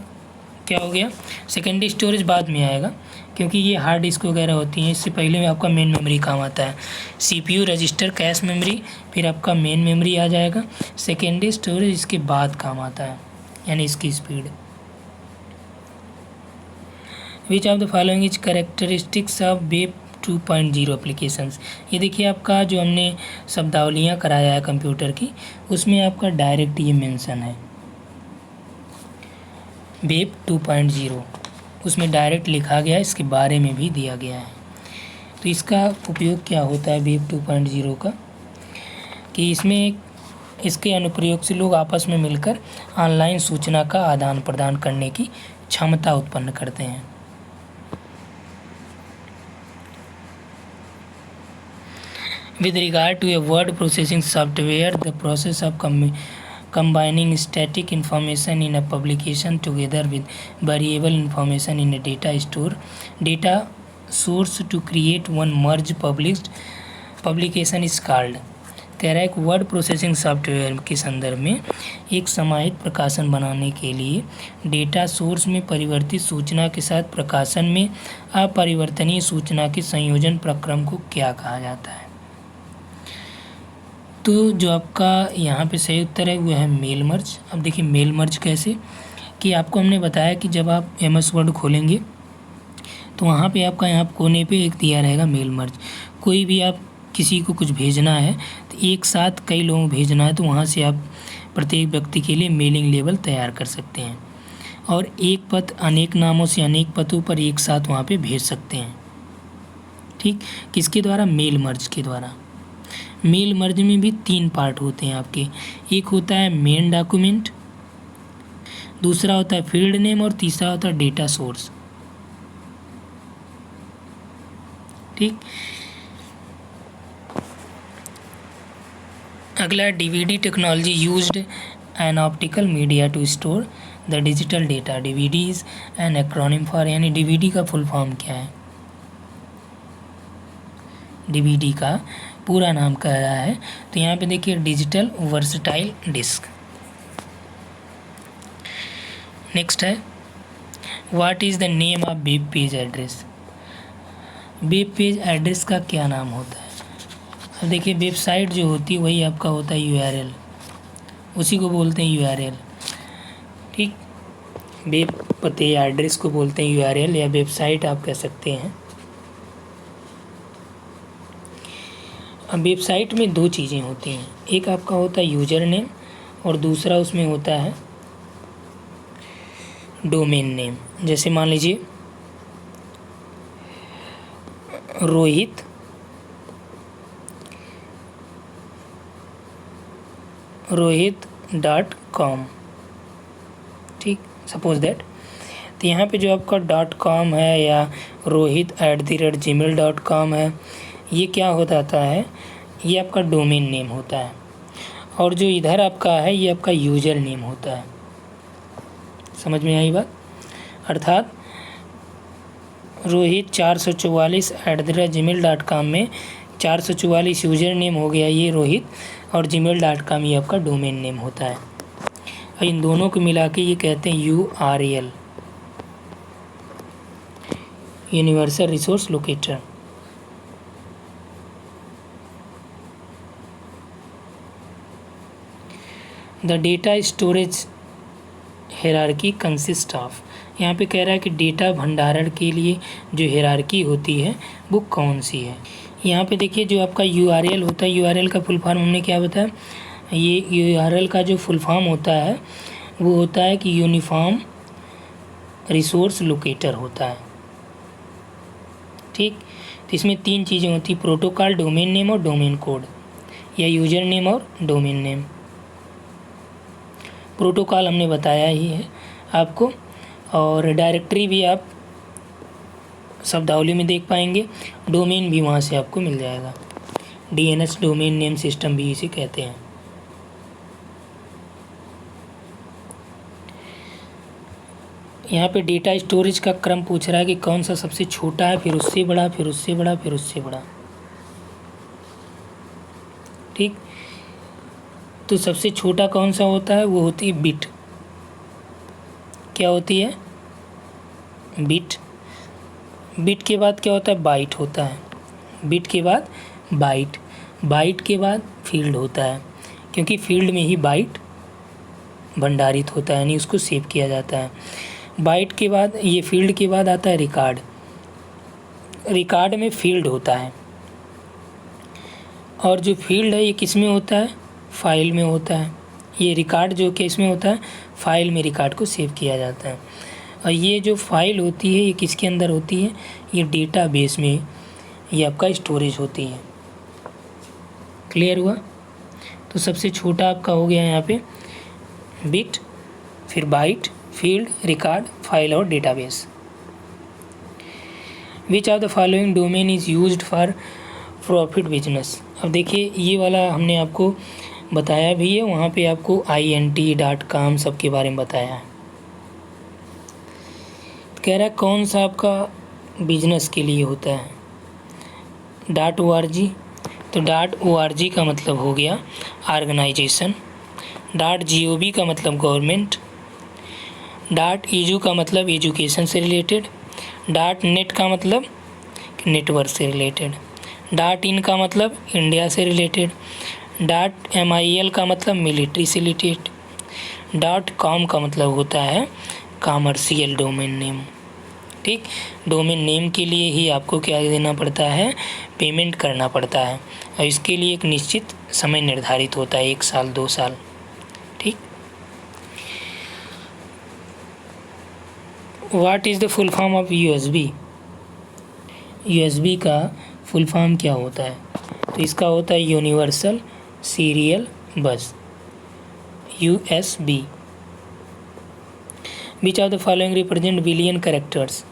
क्या हो गया, सेकेंडरी स्टोरेज बाद में आएगा, क्योंकि ये हार्ड डिस्क वगैरह होती हैं, इससे पहले में आपका मेन मेमोरी काम आता है। सीपीयू रजिस्टर, कैश मेमोरी, फिर आपका मेन मेमोरी आ जाएगा। सेकेंडरी स्टोरेज इसके बाद काम आता है, यानी इसकी speed. Which of the following is characteristics of web 2.0 applications. ये देखिए आपका जो हमने शब्दावलियाँ कराया है कंप्यूटर की, उसमें आपका डायरेक्ट ये मेंशन है वेब 2.0, उसमें डायरेक्ट लिखा गया है, इसके बारे में भी दिया गया है। तो इसका उपयोग क्या होता है वेब 2.0 का, कि इसमें इसके अनुप्रयोग से लोग आपस में मिलकर ऑनलाइन सूचना का आदान प्रदान करने की क्षमता उत्पन्न करते हैं। With regard to a word processing software, the process of combining static information in a publication together with variable information in a data source to create one merge published publication is called। कह रहा है कि word processing software के संदर्भ में एक समाहित प्रकाशन बनाने के लिए डेटा सोर्स में परिवर्तित सूचना के साथ प्रकाशन में अपरिवर्तनीय सूचना के संयोजन प्रक्रम को क्या कहा जाता है। तो जो आपका यहाँ पे सही उत्तर है वो है मेल मर्ज। अब देखिए मेल मर्ज कैसे, कि आपको हमने बताया कि जब आप MS वर्ड खोलेंगे तो वहाँ पे आपका यहाँ कोने पे एक दिया रहेगा मेल मर्ज। कोई भी आप किसी को कुछ भेजना है तो एक साथ कई लोगों को भेजना है, तो वहाँ से आप प्रत्येक व्यक्ति के लिए मेलिंग लेबल तैयार कर सकते हैं, और एक पत्र अनेक नामों से अनेक पतों पर एक साथ वहाँ पे भेज सकते हैं। ठीक, किसके द्वारा, मेल मर्ज के द्वारा। मेल मर्ज में भी 3 पार्ट होते हैं आपके, एक होता है मेन डॉक्यूमेंट, दूसरा होता है फील्ड नेम, और तीसरा होता है डेटा सोर्स। ठीक, अगला DVD technology used an optical media to store the digital data. DVD is an acronym for, यानी डीवीडी का फुल फॉर्म क्या है? डीवीडी का पूरा नाम कह रहा है, तो यहाँ पे देखिए डिजिटल वर्सटाइल डिस्क। नेक्स्ट है what is the name of web page address. Web page address का क्या नाम होता है? अब देखिए वेबसाइट जो होती है वही आपका होता है यूआरएल, उसी को बोलते हैं यूआरएल। ठीक, वेब पते या एड्रेस को बोलते हैं यूआरएल या वेबसाइट आप कह सकते हैं। अब वेबसाइट में दो चीज़ें होती हैं, एक आपका होता है यूजर नेम और दूसरा उसमें होता है डोमेन नेम। जैसे मान लीजिए rohit.com, ठीक, सपोज दैट। तो यहाँ पे जो आपका .com है या rohit@gmail.com है, ये क्या हो जाता है, ये आपका डोमेन नेम होता है। और जो इधर आपका है ये आपका यूज़र नेम होता है। समझ में आई बात? अर्थात rohit444@gmail.com में 444 यूज़र नेम हो गया ये रोहित, और gmail.com ये आपका डोमेन नेम होता है। और इन दोनों को मिला के ये कहते हैं URL, universal resource locator. The data storage hierarchy consist of, यहाँ पे कह रहा है कि डेटा भंडारण के लिए जो हायरार्की होती है वो कौन सी है। यहाँ पे देखिए जो आपका URL होता है, URL का फुल फॉर्म हमने क्या बताया, ये URL का जो फुल फॉर्म होता है वो होता है कि यूनिफॉर्म रिसोर्स लोकेटर होता है। ठीक, तो इसमें तीन चीज़ें होती, प्रोटोकॉल, डोमेन नेम और डोमेन कोड, या यूजर नेम और डोमेन नेम। प्रोटोकॉल हमने बताया ही है आपको, और डायरेक्टरी भी आप शब्दावली में देख पाएंगे, डोमेन भी वहाँ से आपको मिल जाएगा। DNS डोमेन नेम सिस्टम भी इसे कहते हैं। यहाँ पे डेटा स्टोरेज का क्रम पूछ रहा है कि कौन सा सबसे छोटा है, फिर उससे बड़ा, फिर उससे बड़ा, फिर उससे बड़ा। ठीक, तो सबसे छोटा कौन सा होता है, वो होती है बिट। क्या होती है? बिट। बिट के बाद क्या होता है? बाइट होता है। बिट के बाद बाइट, बाइट के बाद फील्ड होता है, क्योंकि फील्ड में ही बाइट भंडारित होता है, यानी उसको सेव किया जाता है। बाइट के बाद, ये फील्ड के बाद आता है रिकॉर्ड। रिकॉर्ड में फील्ड होता है, और जो फील्ड है ये किस में होता है? फाइल में होता है। ये रिकॉर्ड जो कि इसमें होता है, फाइल में रिकॉर्ड को सेव किया जाता है। और ये जो फाइल होती है ये किसके अंदर होती है? ये डेटाबेस में ये आपका स्टोरेज होती है। क्लियर हुआ? तो सबसे छोटा आपका हो गया यहाँ पे बिट, फिर बाइट, फील्ड, रिकॉर्ड, फाइल और database. Which of the following domain is used for profit business. अब देखिए ये वाला हमने आपको बताया भी है, वहाँ पे आपको INT.com सब के बारे में बताया है। कह रहा है कौन सा आपका बिजनेस के लिए होता है? .org, तो .org का मतलब हो गया ऑर्गेनाइजेशन। .gov का मतलब गवर्नमेंट। .edu का मतलब एजुकेशन से रिलेटेड। .net का मतलब नेटवर्क से रिलेटेड। .in का मतलब इंडिया से रिलेटेड। .mil का मतलब मिलिट्री से रिलेटेड। .com का मतलब होता है कॉमर्शियल डोमेन नेम। ठीक, डोमेन नेम के लिए ही आपको क्या देना पड़ता है? पेमेंट करना पड़ता है, और इसके लिए एक निश्चित समय निर्धारित होता है, 1 साल 2 साल। ठीक, what is the full form of USB? USB का फुल फॉर्म क्या होता है? तो इसका होता है यूनिवर्सल सीरियल बस, USB। Which of the following represent billion characters?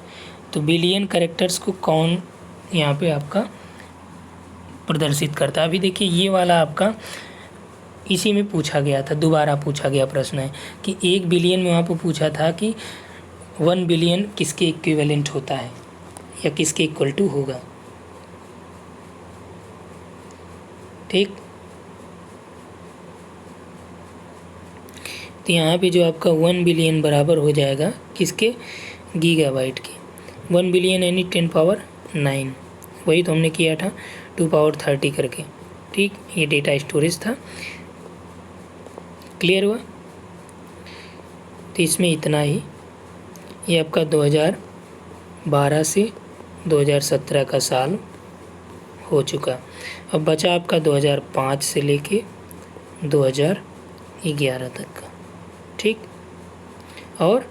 तो बिलियन कैरेक्टर्स को कौन यहाँ पे आपका प्रदर्शित करता है? अभी देखिए ये वाला आपका इसी में पूछा गया था, दोबारा पूछा गया प्रश्न है कि 1 बिलियन में वहाँ पर पूछा था कि 1 बिलियन किसके इक्विवेलेंट होता है या किसके इक्वल टू होगा। ठीक, तो यहाँ पे जो आपका 1 बिलियन बराबर हो जाएगा किसके, गीगाबाइट के। 1 बिलियन यानी 10 पावर 9, वही तो हमने किया था 2 पावर 30 करके। ठीक, ये डेटा स्टोरेज था। क्लियर हुआ? तो इसमें इतना ही, ये आपका 2012 से 2017 का साल हो चुका। अब बचा आपका 2005 से लेके 2011 तक का। ठीक, और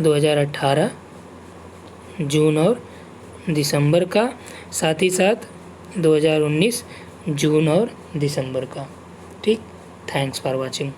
2018 जून और दिसंबर का, साथ ही साथ 2019 जून और दिसंबर का। ठीक, थैंक्स फॉर वॉचिंग।